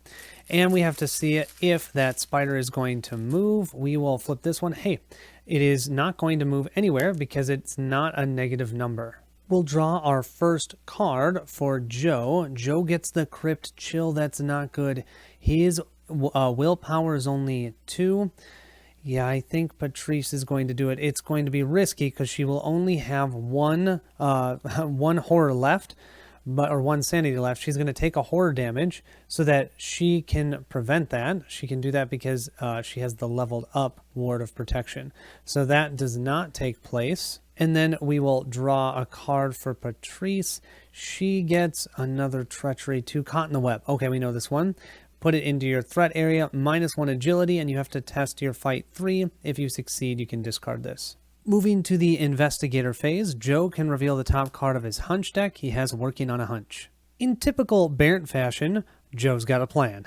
A: And we have to see if that spider is going to move. We will flip this one. Hey, it is not going to move anywhere because it's not a negative number. We'll draw our first card for Joe. Joe gets the Crypt Chill. That's not good. His willpower is only 2. Yeah, I think Patrice is going to do it. It's going to be risky because she will only have one horror left, or one sanity left. She's going to take a horror damage so that she can prevent that. She can do that because she has the leveled up ward of protection. So that does not take place. And then we will draw a card for Patrice. She gets another treachery 2, caught in the web. Okay, we know this one. Put it into your threat area, -1 agility, and you have to test your fight 3. If you succeed, you can discard this. Moving to the investigator phase, Joe can reveal the top card of his hunch deck. He has working on a hunch. In typical Barrett fashion, Joe's got a plan.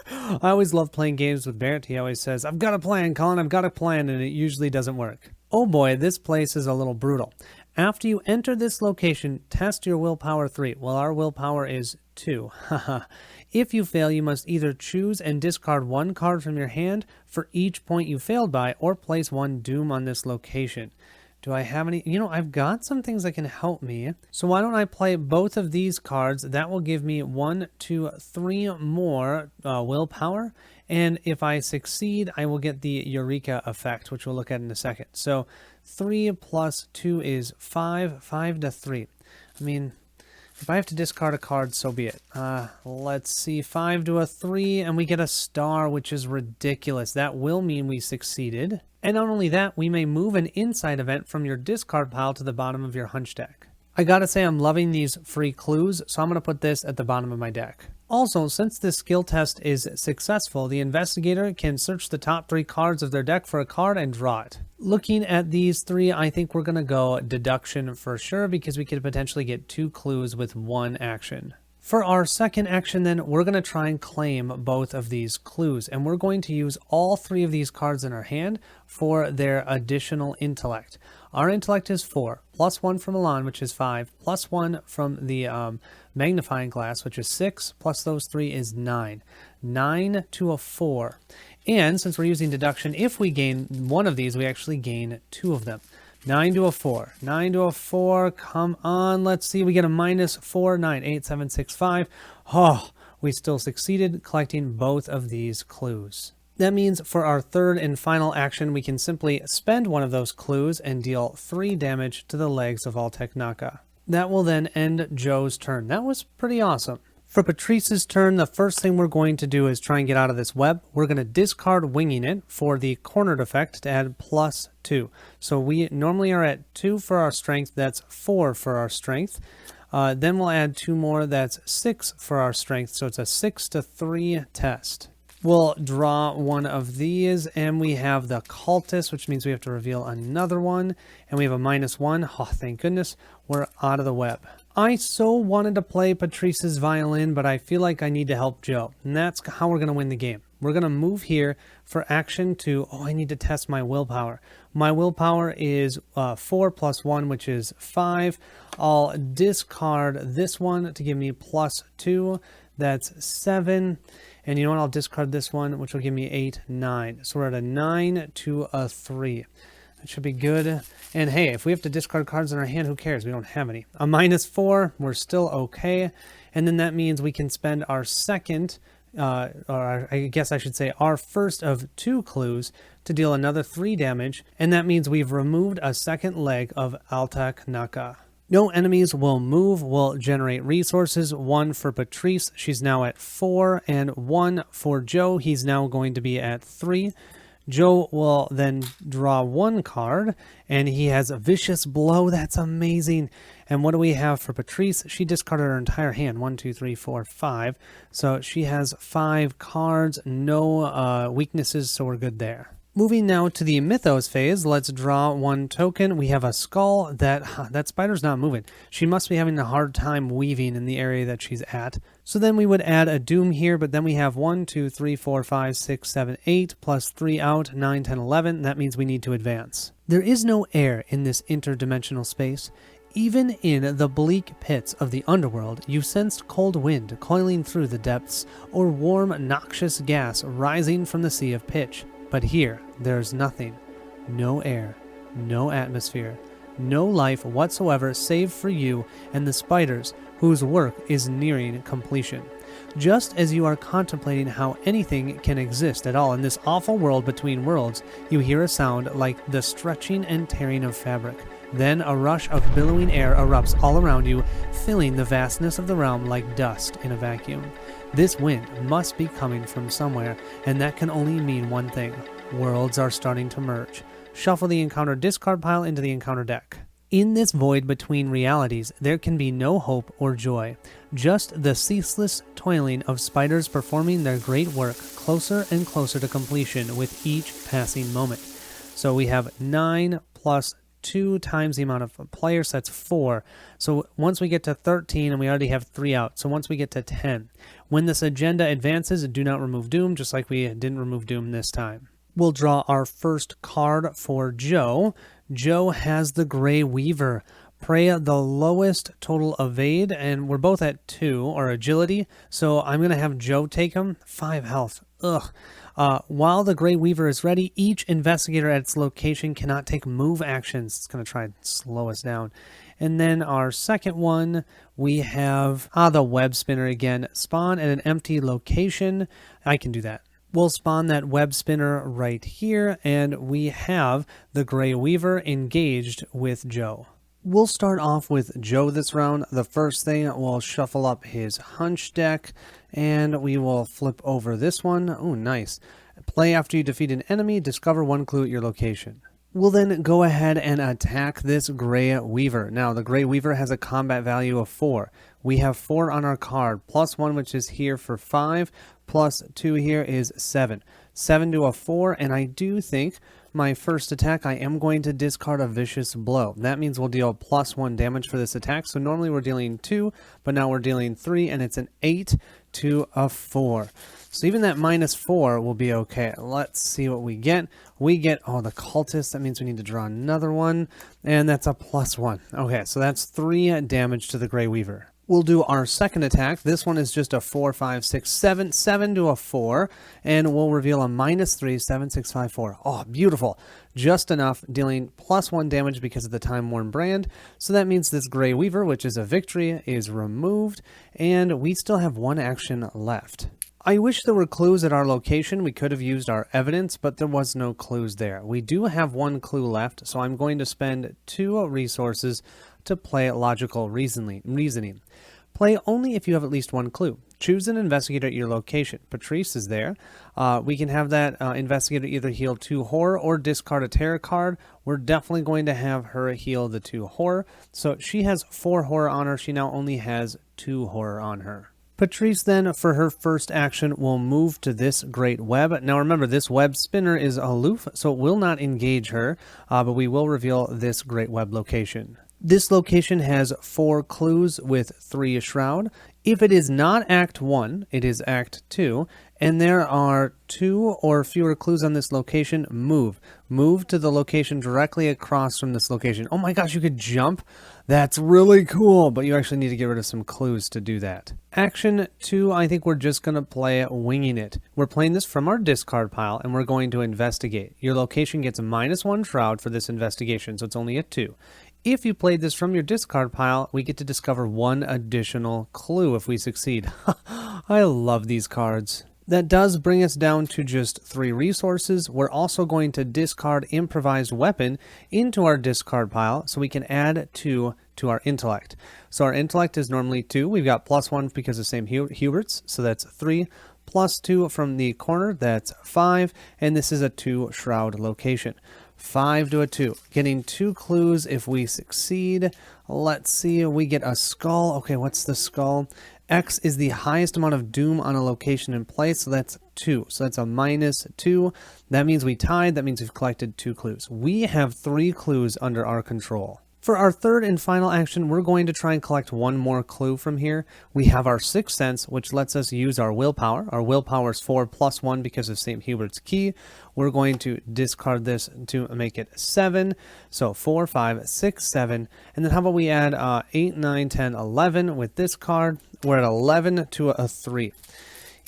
A: I always love playing games with Barrett. He always says, I've got a plan, Colin, I've got a plan, and it usually doesn't work. Oh boy, this place is a little brutal. After you enter this location, test your willpower 3. Well, our willpower is 2. Haha. If you fail, you must either choose and discard 1 card from your hand for each point you failed by, or place 1 Doom on this location. Do I have any? You know, I've got some things that can help me. So why don't I play both of these cards? That will give me 1, 2, 3 more willpower. And if I succeed, I will get the Eureka effect, which we'll look at in a second. So 3 plus 2 is 5, 5 to 3. I mean, if I have to discard a card, so be it. Let's see, 5 to a 3, and we get a star, which is ridiculous. That will mean we succeeded. And not only that, we may move an insight event from your discard pile to the bottom of your hunch deck. I gotta say, I'm loving these free clues, so I'm gonna put this at the bottom of my deck. Also, since this skill test is successful, the investigator can search the top 3 cards of their deck for a card and draw it. Looking at these 3, I think we're gonna go deduction for sure, because we could potentially get 2 clues with 1 action. For our second action then, we're going to try and claim both of these clues, and we're going to use all 3 of these cards in our hand for their additional intellect. Our intellect is 4, plus 1 from Milan, which is 5, plus 1 from the magnifying glass, which is 6, plus those 3 is 9. 9 to a 4. And since we're using deduction, if we gain 1 of these, we actually gain 2 of them. 9 to a 4. 9 to a 4. Come on. Let's see. We get a -4. 9, 8, 7, 6, 5. Oh, we still succeeded collecting both of these clues. That means for our third and final action, we can simply spend 1 of those clues and deal 3 damage to the legs of Altek Naka. That will then end Joe's turn. That was pretty awesome. For Patrice's turn, the first thing we're going to do is try and get out of this web. We're going to discard Winging It for the cornered effect to add +2. So we normally are at 2 for our strength. That's 4 for our strength. Then we'll add 2 more. That's 6 for our strength. So it's a 6 to 3 test. We'll draw 1 of these, and we have the Cultist, which means we have to reveal another one. And we have a -1. Oh, thank goodness. We're out of the web. I so wanted to play Patrice's violin, but I feel like I need to help Joe. And that's how we're going to win the game. We're going to move here for action 2. Oh, I need to test my willpower. My willpower is 4 plus 1, which is 5. I'll discard this one to give me +2. That's 7. And you know what? I'll discard this one, which will give me 8, 9. So we're at a 9 to a 3. That should be good. And hey, if we have to discard cards in our hand, who cares? We don't have any. A -4, we're still okay. And then that means we can spend our second, or I guess I should say our first of 2 clues to deal another 3 damage. And that means we've removed a second leg of Altek Naka. No enemies will move, will generate resources. 1 for Patrice, she's now at 4, and 1 for Joe, he's now going to be at 3. Joe will then draw 1 card, and he has a Vicious Blow. That's amazing. And what do we have for Patrice? She discarded her entire hand. 1, 2, 3, 4, 5. So she has 5 cards, no weaknesses, so we're good there. Moving now to the Mythos phase, let's draw one token. We have a skull. That spider's not moving. She must be having a hard time weaving in the area that she's at. So then we would add a doom here, but then we have 1, 2, 3, 4, 5, 6, 7, 8, plus 3 out, 9, 10, 11. That means we need to advance. There is no air in this interdimensional space. Even in the bleak pits of the underworld, you sensed cold wind coiling through the depths, or warm, noxious gas rising from the sea of pitch. But here, there's nothing. No air, no atmosphere, no life whatsoever save for you and the spiders whose work is nearing completion. Just as you are contemplating how anything can exist at all in this awful world between worlds, you hear a sound like the stretching and tearing of fabric. Then a rush of billowing air erupts all around you, filling the vastness of the realm like dust in a vacuum. This wind must be coming from somewhere, and that can only mean one thing. Worlds are starting to merge. Shuffle the encounter discard pile into the encounter deck. In this void between realities, there can be no hope or joy, just the ceaseless toiling of spiders performing their great work closer and closer to completion with each passing moment. So we have 9 plus 2 times the amount of players, so that's 4. So once we get to 13, and we already have 3 out, so once we get to 10, when this agenda advances, do not remove Doom, just like we didn't remove Doom this time. We'll draw our first card for Joe. Joe has the Grey Weaver. Pray the lowest total evade, and we're both at 2, or agility, so I'm going to have Joe take him. 5 health. Ugh. While the Grey Weaver is ready, each investigator at its location cannot take move actions. It's going to try and slow us down. And then our second one, we have the web spinner again. Spawn at an empty location. I can do that. We'll spawn that web spinner right here, and we have the Grey Weaver engaged with Joe. We'll start off with Joe this round. The first thing, we'll shuffle up his hunch deck, and we will flip over this one. Oh, nice. Play after you defeat an enemy, discover 1 clue at your location. We'll then go ahead and attack this Grey Weaver. Now, the Grey Weaver has a combat value of 4. We have 4 on our card, plus 1, which is here for 5, plus 2 here is 7. 7 to a 4, and I do think my first attack, I am going to discard a Vicious Blow. That means we'll deal plus 1 damage for this attack. So normally we're dealing 2, but now we're dealing 3, and it's an 8 to a 4. So even that minus 4 will be okay. Let's see what we get. We get, oh, the cultist. That means we need to draw another one, and that's a plus 1. Okay, so that's 3 damage to the Grey Weaver. We'll do our second attack. This one is just a 4, 5, 6, 7. 7 to a 4. And we'll reveal a minus 3, 7, 6, 5, 4. Oh, beautiful. Just enough, dealing plus 1 damage because of the Time Worn brand. So that means this Grey Weaver, which is a victory, is removed. And we still have 1 action left. I wish there were clues at our location. We could have used our evidence, but there was no clues there. We do have 1 clue left, so I'm going to spend 2 resources to play logical reasoning. Play only if you have at least 1 clue. Choose an investigator at your location. Patrice is there. We can have that investigator either heal 2 horror or discard a terror card. We're definitely going to have her heal the 2 horror. So she has 4 horror on her. She now only has 2 horror on her. Patrice then, for her first action, will move to this great web. Now remember, this web spinner is aloof, so it will not engage her, but we will reveal this great web location. This location has 4 clues with 3 shroud. If it is not Act 1, it is Act 2, and there are 2 or fewer clues on this location, move. Move to the location directly across from this location. Oh my gosh, you could jump? That's really cool, but you actually need to get rid of some clues to do that. Action 2, I think we're just going to play Winging It. We're playing this from our discard pile, and we're going to investigate. Your location gets a -1 shroud for this investigation, so it's only a 2. If you played this from your discard pile, we get to discover 1 additional clue if we succeed. I love these cards. That does bring us down to just 3 resources. We're also going to discard Improvised Weapon into our discard pile so we can add 2 to our intellect. So our intellect is normally 2. We've got +1 because of Sam Hubert's, so that's 3. +2 from the corner, that's 5. And this is a 2 shroud location. 5 to a 2. Getting 2 clues if we succeed. Let's see, we get a skull. Okay, what's the skull? X is the highest amount of doom on a location in play, so that's 2. So that's a -2. That means we tied. That means we've collected 2 clues. We have 3 clues under our control. For our third and final action, we're going to try and collect one more clue from here. We have our Sixth Sense, which lets us use our willpower. Our willpower is 4 plus 1 because of St. Hubert's Key. We're going to discard this to make it 7. So 4, 5, 6, 7. And then how about we add 8, 9, 10, 11 with this card. We're at 11 to a 3.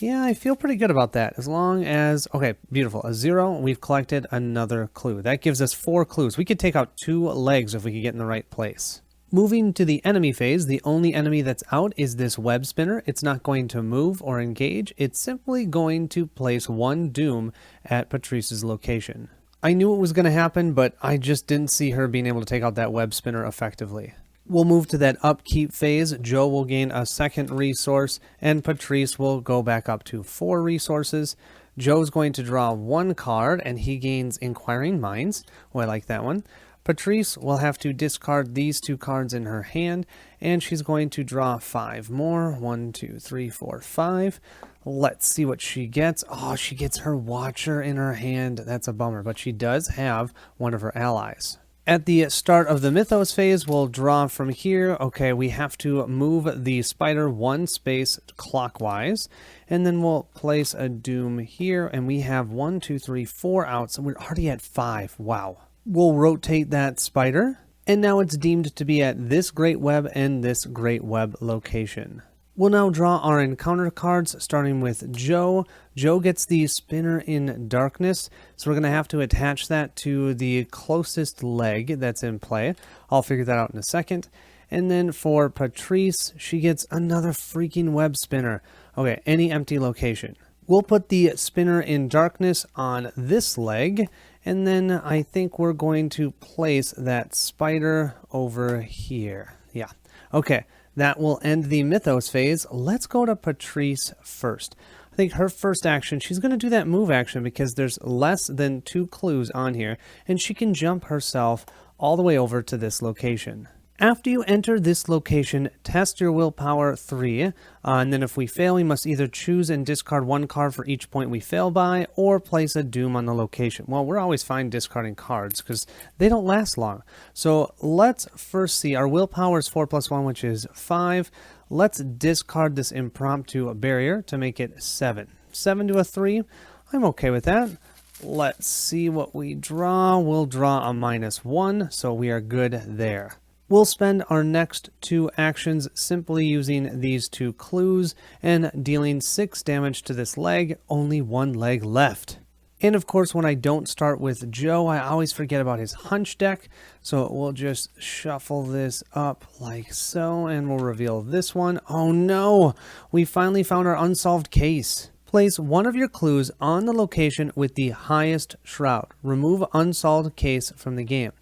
A: Yeah, I feel pretty good about that. As long as, okay, beautiful. A 0, we've collected another clue. That gives us 4 clues. We could take out 2 legs if we could get in the right place. Moving to the enemy phase, the only enemy that's out is this web spinner. It's not going to move or engage. It's simply going to place 1 doom at Patrice's location. I knew it was going to happen, but I just didn't see her being able to take out that web spinner effectively. We'll move to that upkeep phase. Joe will gain a 2nd resource, and Patrice will go back up to 4 resources. Joe's going to draw 1 card, and he gains Inquiring Minds. Oh, I like that one. Patrice will have to discard these 2 cards in her hand, and she's going to draw 5 more. 1, 2, 3, 4, 5. Let's see what she gets. Oh, she gets her Watcher in her hand. That's a bummer, but she does have one of her allies. At the start of the Mythos phase, we'll draw from here. Okay, we have to move the spider 1 space clockwise, and then we'll place a doom here, and we have 1, 2, 3, 4 out, so we're already at 5. Wow. We'll rotate that spider, and now it's deemed to be at this Great Web and this Great Web location. We'll now draw our encounter cards, starting with Joe. Joe gets the Spinner in Darkness, so we're going to have to attach that to the closest leg that's in play. I'll figure that out in a second. And then for Patrice, she gets another freaking web spinner. Okay, any empty location. We'll put the Spinner in Darkness on this leg, and then I think we're going to place that spider over here. Yeah, okay. That will end the Mythos phase. Let's go to Patrice first. I think her first action, she's going to do that move action because there's less than 2 clues on here, and she can jump herself all the way over to this location. After you enter this location, test your willpower 3, and then if we fail, we must either choose and discard 1 card for each point we fail by, or place a doom on the location. Well, we're always fine discarding cards, because they don't last long. So let's first see, our willpower is 4 plus 1, which is 5. Let's discard this impromptu barrier to make it 7. 7 to a 3, I'm okay with that. Let's see what we draw. We'll draw a -1, so we are good there. We'll spend our next 2 actions simply using these 2 clues and dealing 6 damage to this leg, only 1 leg left. And of course, when I don't start with Joe, I always forget about his hunch deck, so we'll just shuffle this up like so, and we'll reveal this one. Oh no! We finally found our unsolved case. Place 1 of your clues on the location with the highest shroud. Remove unsolved case from the game.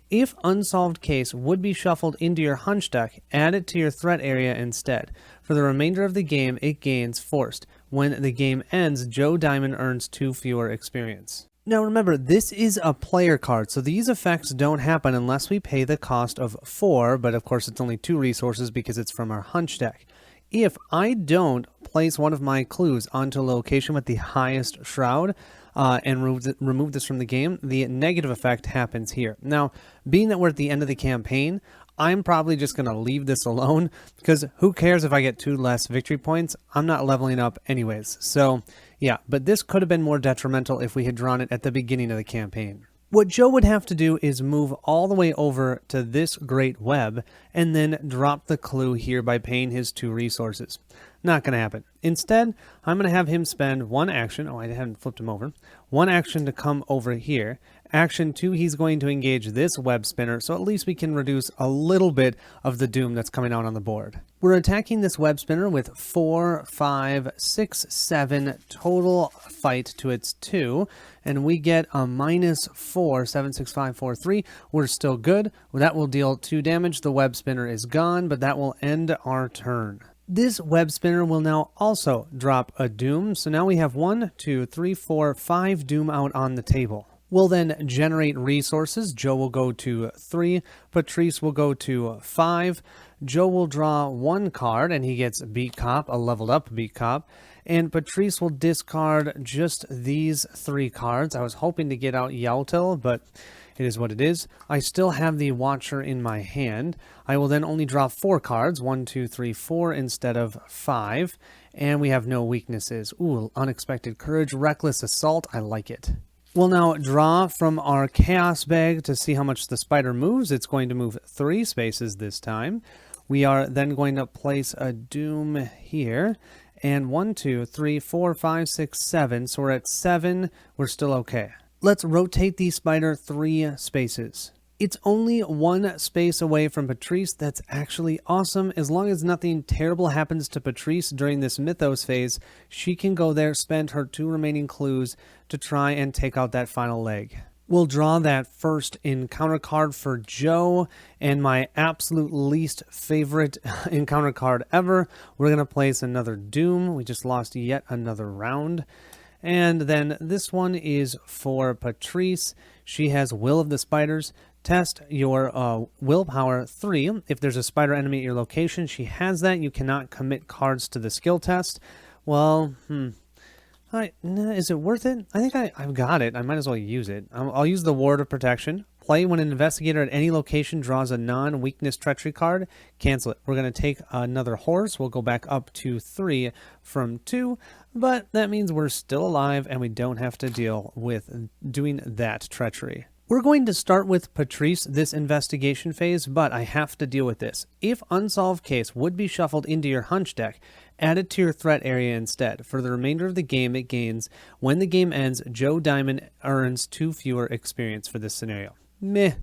A: If unsolved case would be shuffled into your hunch deck, add it to your threat area instead. For the remainder of the game, it gains forced. When the game ends, Joe Diamond earns 2 fewer experience. Now remember, this is a player card, so these effects don't happen unless we pay the cost of 4, but of course it's only 2 resources because it's from our hunch deck. If I don't place 1 of my clues onto a location with the highest shroud, and remove this from the game, the negative effect happens here. Now, being that we're at the end of the campaign, I'm probably just going to leave this alone, because who cares if I get 2 less victory points? I'm not leveling up anyways. So, yeah, but this could have been more detrimental if we had drawn it at the beginning of the campaign. What Joe would have to do is move all the way over to this Great Web and then drop the clue here by paying his 2 resources. Not going to happen. Instead, I'm going to have him spend 1 action. Oh, I haven't flipped him over. 1 action to come over here. Action 2, he's going to engage this web spinner, so at least we can reduce a little bit of the doom that's coming out on the board. We're attacking this web spinner with 4, 5, 6, 7 total fight to its 2, and we get a -4, 7, 6, 5, 4, 3. We're still good. Well, that will deal 2 damage. The web spinner is gone, but that will end our turn. This web spinner will now also drop a doom, so now we have 1, 2, 3, 4, 5 doom out on the table. We'll then generate resources. Joe will go to 3. Patrice will go to 5. Joe will draw 1 card, and he gets Beat Cop, a leveled up Beat Cop. And Patrice will discard just these 3 cards. I was hoping to get out Yautel, but it is what it is. I still have the Watcher in my hand. I will then only draw 4 cards, 1, 2, 3, 4 instead of 5. And we have no weaknesses. Ooh, Unexpected Courage, Reckless Assault. I like it. We'll now draw from our Chaos Bag to see how much the spider moves. It's going to move 3 spaces this time. We are then going to place a Doom here. And 1, 2, 3, 4, 5, 6, 7. So we're at 7. We're still okay. Let's rotate the spider 3 spaces. It's only 1 space away from Patrice. That's actually awesome. As long as nothing terrible happens to Patrice during this Mythos phase, she can go there, spend her 2 remaining clues to try and take out that final leg. We'll draw that first encounter card for Joe, and my absolute least favorite encounter card ever. We're going to place another Doom. We just lost yet another round. And then this one is for Patrice. She has Will of the Spiders. Test your willpower 3. If there's a spider enemy at your location, she has that. You cannot commit cards to the skill test. Well, is it worth it? I think I've got it. I might as well use it. I'll use the Ward of Protection. Play when an investigator at any location draws a non-weakness treachery card. Cancel it. We're going to take another horse. We'll go back up to 3 from 2. But that means we're still alive and we don't have to deal with doing that treachery. We're going to start with Patrice this investigation phase, but I have to deal with this. If Unsolved Case would be shuffled into your Hunch deck, add it to your threat area instead. For the remainder of the game, it gains. When the game ends, Joe Diamond earns 2 fewer experience for this scenario. Meh,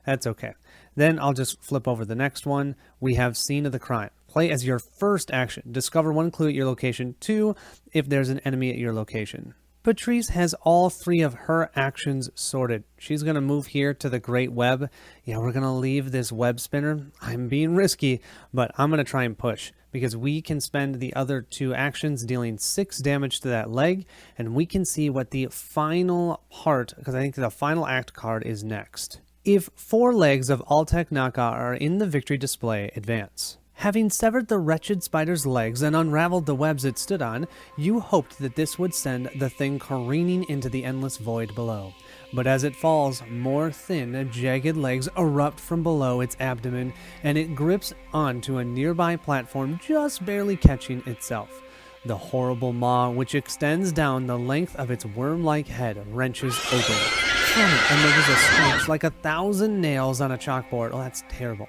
A: that's okay. Then I'll just flip over the next one. We have Scene of the Crime. Play as your first action. Discover 1 clue at your location. 2, if there's an enemy at your location. Patrice has all 3 of her actions sorted. She's going to move here to the Great Web. Yeah, we're going to leave this web spinner. I'm being risky, but I'm going to try and push because we can spend the other 2 actions dealing 6 damage to that leg, and we can see what the final part, because I think the final act card is next. If 4 legs of Altec Naka are in the victory display, advance. Having severed the wretched spider's legs and unraveled the webs it stood on, you hoped that this would send the thing careening into the endless void below. But as it falls, more thin, jagged legs erupt from below its abdomen, and it grips onto a nearby platform, just barely catching itself. The horrible maw, which extends down the length of its worm-like head, wrenches open. And there was a screech like 1,000 nails on a chalkboard. Oh, that's terrible.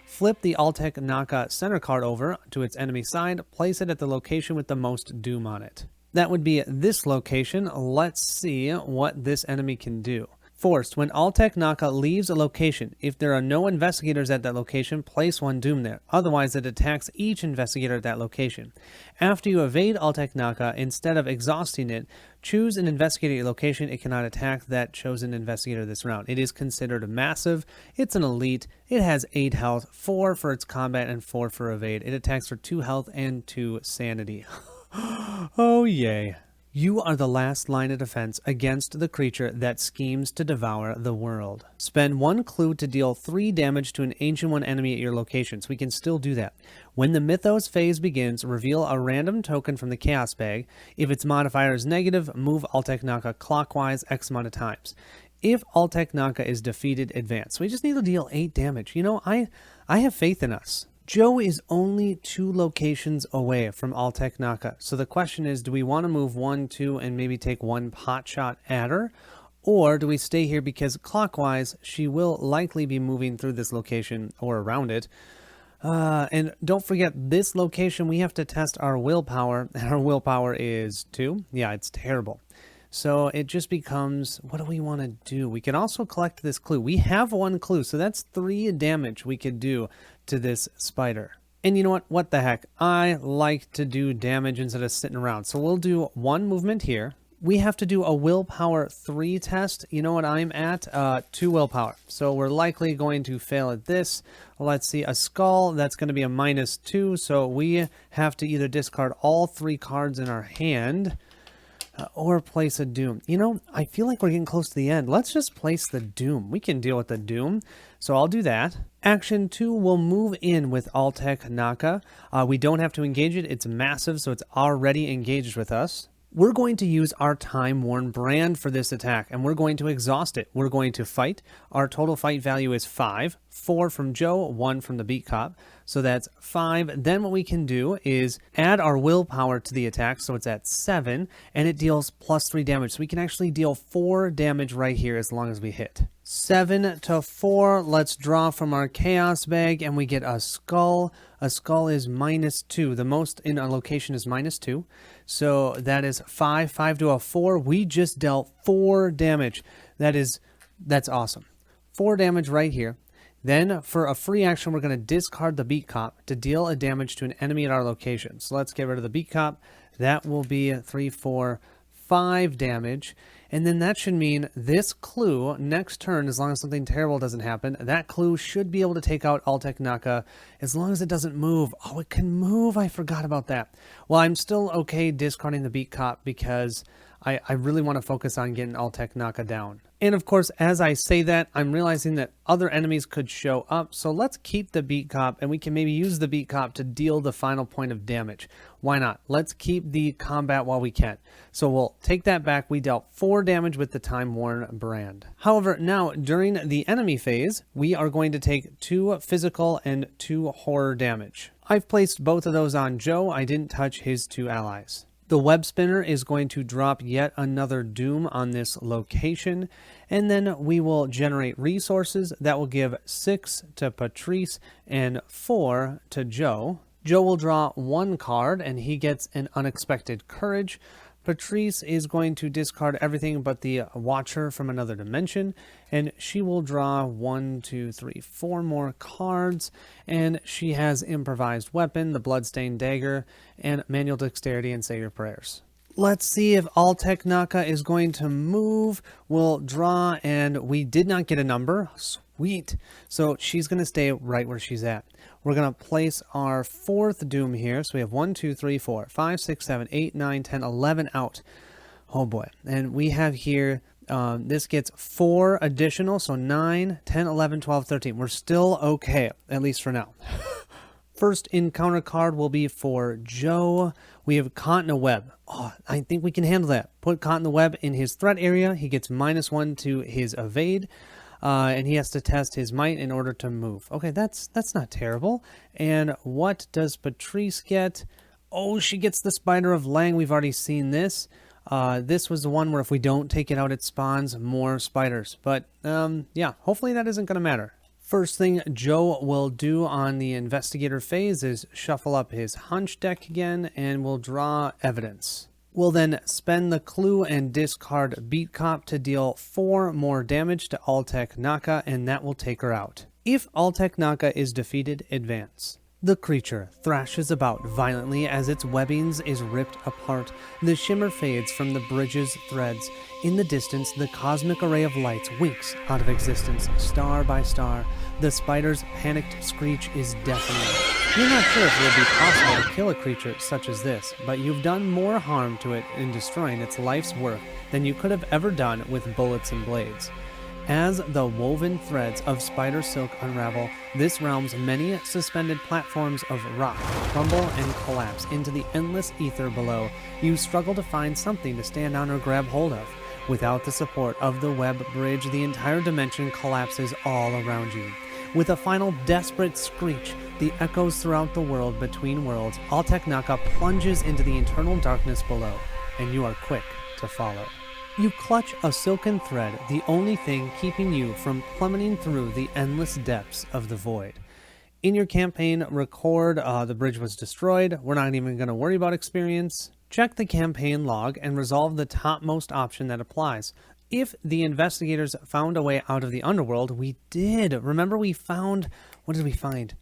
A: Flip the Altec Naka center card over to its enemy side, place it at the location with the most doom on it. That would be this location. Let's see what this enemy can do. Forced, when Altec Naka leaves a location, if there are no investigators at that location, place 1 doom there. Otherwise, it attacks each investigator at that location. After you evade Altec Naka, instead of exhausting it, choose an investigator at your location. It cannot attack that chosen investigator this round. It is considered massive. It's an elite. It has 8 health, 4 for its combat, and 4 for evade. It attacks for 2 health and 2 sanity. Oh, yay. You are the last line of defense against the creature that schemes to devour the world. Spend 1 clue to deal 3 damage to an Ancient One enemy at your location, so we can still do that. When the Mythos phase begins, reveal a random token from the Chaos Bag. If its modifier is negative, move Altec Naka clockwise X amount of times. If Altec Naka is defeated, advance. We just need to deal 8 damage. You know, I have faith in us. Joe is only 2 locations away from Altec Naka, so the question is, do we want to move 1, 2, and maybe take 1 pot shot at her? Or do we stay here because clockwise, she will likely be moving through this location or around it. And don't forget, this location, we have to test our willpower, and our willpower is 2. Yeah, it's terrible. So it just becomes, what do we want to do? We can also collect this clue. We have 1 clue, so that's 3 damage we could do to this spider. And you know what? What the heck? I like to do damage instead of sitting around. So we'll do 1 movement here. We have to do a willpower 3 test. You know what I'm at? 2 willpower. So we're likely going to fail at this. Let's see, a skull, that's going to be a -2. So we have to either discard all 3 cards in our hand. Or place a doom. You know, I feel like we're getting close to the end. Let's just place the doom. We can deal with the doom. So I'll do that. Action 2 will move in with Altec Naka. We don't have to engage it. It's massive, so it's already engaged with us. We're going to use our Time-Worn brand for this attack, and we're going to exhaust it. We're going to fight. Our total fight value is 5. 4 from Joe, 1 from the Beat Cop. So that's 5. Then what we can do is add our willpower to the attack, so it's at 7, and it deals plus 3 damage. So we can actually deal 4 damage right here as long as we hit. 7 to 4. Let's draw from our Chaos Bag, and we get a Skull. A Skull is -2. The most in a location is -2. So that is 5. 5 to a 4. We just dealt 4 damage. That's awesome. 4 damage right here. Then, for a free action, we're going to discard the Beat Cop to deal a damage to an enemy at our location. So let's get rid of the Beat Cop. That will be 3, 4, 5 damage. And then that should mean this clue, next turn, as long as something terrible doesn't happen, that clue should be able to take out Altec Naka as long as it doesn't move. Oh, it can move. I forgot about that. Well, I'm still okay discarding the Beat Cop because I really want to focus on getting Altec Naka down. And of course, as I say that, I'm realizing that other enemies could show up. So let's keep the Beat Cop, and we can maybe use the Beat Cop to deal the final point of damage. Why not? Let's keep the combat while we can. So we'll take that back. We dealt 4 damage with the Time-Worn brand. However, now during the enemy phase, we are going to take 2 physical and 2 horror damage. I've placed both of those on Joe. I didn't touch his 2 allies. The web spinner is going to drop yet another doom on this location, and then we will generate resources that will give 6 to Patrice and 4 to Joe. Joe will draw 1 card, and he gets an unexpected courage. Patrice is going to discard everything but the Watcher from another dimension, and she will draw 1, 2, 3, 4 more cards, and she has improvised weapon, the Bloodstained Dagger, and manual dexterity and say your prayers. Let's see if Altec Naka is going to move. We'll draw, and we did not get a number. Sweet. So she's going to stay right where she's at. We're going to place our 4th doom here. So we have 1, 2, 3, 4, 5, 6, 7, 8, 9, 10, 11 out. Oh boy. And we have here, this gets 4 additional. So 9, 10, 11, 12, 13. We're still okay, at least for now. First encounter card will be for Joe. We have Caught in a Web. Oh, I think we can handle that. Put Caught in the Web in his threat area. He gets -1 to his evade. And he has to test his might in order to move. Okay, that's not terrible. And what does Patrice get? Oh, she gets the Spider of Lang. We've already seen this. This was the one where if we don't take it out, it spawns more spiders. But, yeah, hopefully that isn't going to matter. First thing Joe will do on the investigator phase is shuffle up his hunch deck again, and we'll draw evidence. We'll then spend the clue and discard Beat Cop to deal 4 more damage to Altec Naka, and that will take her out. If Altec Naka is defeated, advance. The creature thrashes about violently as its webbings is ripped apart. The shimmer fades from the bridge's threads. In the distance, the cosmic array of lights winks out of existence, star by star. The spider's panicked screech is deafening. You're not sure if it would be possible to kill a creature such as this, but you've done more harm to it in destroying its life's work than you could have ever done with bullets and blades. As the woven threads of spider silk unravel, this realm's many suspended platforms of rock crumble and collapse into the endless ether below. You struggle to find something to stand on or grab hold of. Without the support of the web bridge, the entire dimension collapses all around you. With a final desperate screech, the echoes throughout the world between worlds, Altec Naka plunges into the eternal darkness below, and you are quick to follow. You clutch a silken thread, the only thing keeping you from plummeting through the endless depths of the void. In your campaign, record the bridge was destroyed. We're not even going to worry about experience. Check the campaign log and resolve the topmost option that applies. If the investigators found a way out of the underworld, we did. Remember we found... What did we find?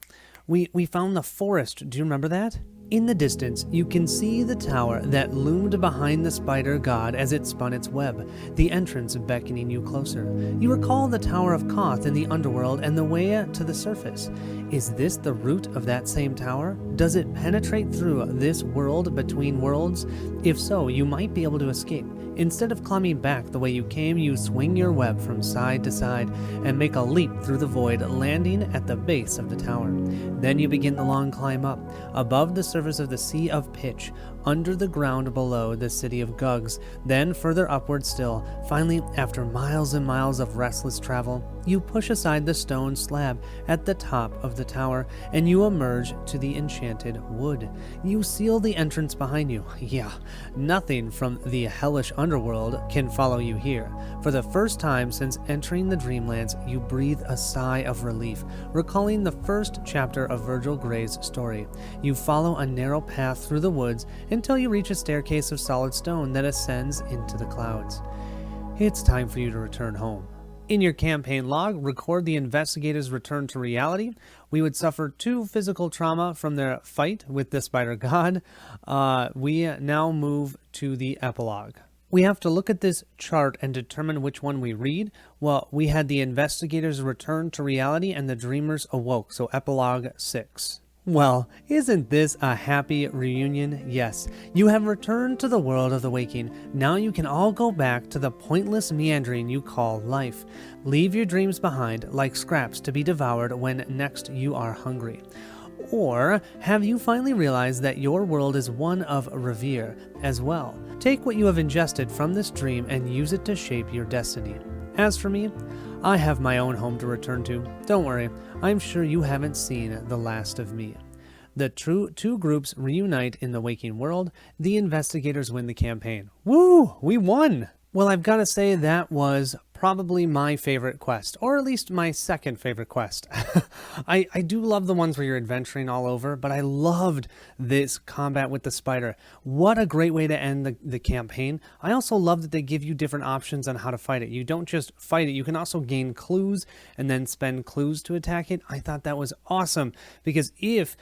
A: We found the forest. Do you remember that? In the distance, you can see the tower that loomed behind the spider god as it spun its web, the entrance beckoning you closer. You recall the Tower of Koth in the underworld and the way to the surface. Is this the root of that same tower? Does it penetrate through this world between worlds? If so, you might be able to escape. Instead of climbing back the way you came, you swing your web from side to side and make a leap through the void, landing at the base of the tower. Then you begin the long climb up, above the surface of the Sea of Pitch, under the ground below the city of Gugs, then further upward still. Finally, after miles and miles of restless travel, you push aside the stone slab at the top of the tower, and you emerge to the enchanted wood. You seal the entrance behind you. Yeah, nothing from the hellish underworld can follow you here. For the first time since entering the Dreamlands, you breathe a sigh of relief, recalling the first chapter of Virgil Gray's story. You follow a narrow path through the woods until you reach a staircase of solid stone that ascends into the clouds. It's time for you to return home. In your campaign log, record the investigators' return to reality. We would suffer 2 physical trauma from their fight with the spider god. We now move to the epilogue. We have to look at this chart and determine which one we read. Well, we had the investigators return to reality and the dreamers awoke, so epilogue 6. Well, isn't this a happy reunion? Yes, you have returned to the world of the waking. Now you can all go back to the pointless meandering you call life. Leave your dreams behind like scraps to be devoured when next you are hungry. Or have you finally realized that your world is one of revere as well? Take what you have ingested from this dream and use it to shape your destiny. As for me, I have my own home to return to. Don't worry, I'm sure you haven't seen the last of me. The two groups reunite in the waking world. The investigators win the campaign. Woo! We won! Well, I've got to say that was probably my favorite quest, or at least my second favorite quest. I do love the ones where you're adventuring all over, but I loved this combat with the spider. What a great way to end the campaign. I also love that they give you different options on how to fight it. You don't just fight it, you can also gain clues and then spend clues to attack it. I thought that was awesome because if,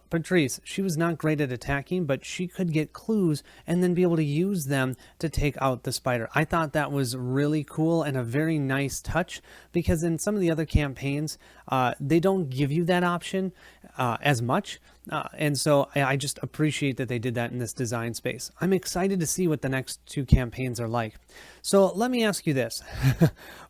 A: Patrice, she was not great at attacking, but she could get clues and then be able to use them to take out the spider. I thought that was really cool and a very nice touch because in some of the other campaigns, they don't give you that option as much. And so I just appreciate that they did that in this design space. I'm excited to see what the next 2 campaigns are like. So let me ask you this.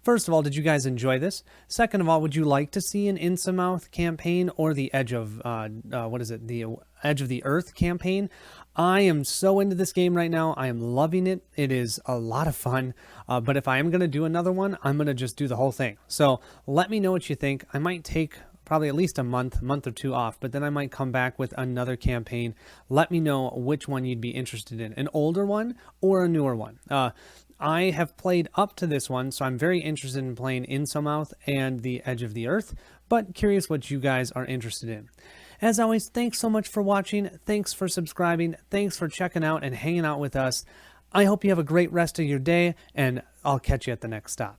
A: First of all, did you guys enjoy this? Second of all, would you like to see an Innsmouth campaign or the Edge of, the Edge of the Earth campaign? I am so into this game right now. I am loving it. It is a lot of fun. But if I am going to do another one, I'm going to just do the whole thing. So let me know what you think. I might take probably at least a month or 2 off, but then I might come back with another campaign. Let me know which one you'd be interested in, an older one or a newer one. I have played up to this one, so I'm very interested in playing Innsmouth and the Edge of the Earth, but curious what you guys are interested in. As always, thanks so much for watching. Thanks for subscribing. Thanks for checking out and hanging out with us. I hope you have a great rest of your day, and I'll catch you at the next stop.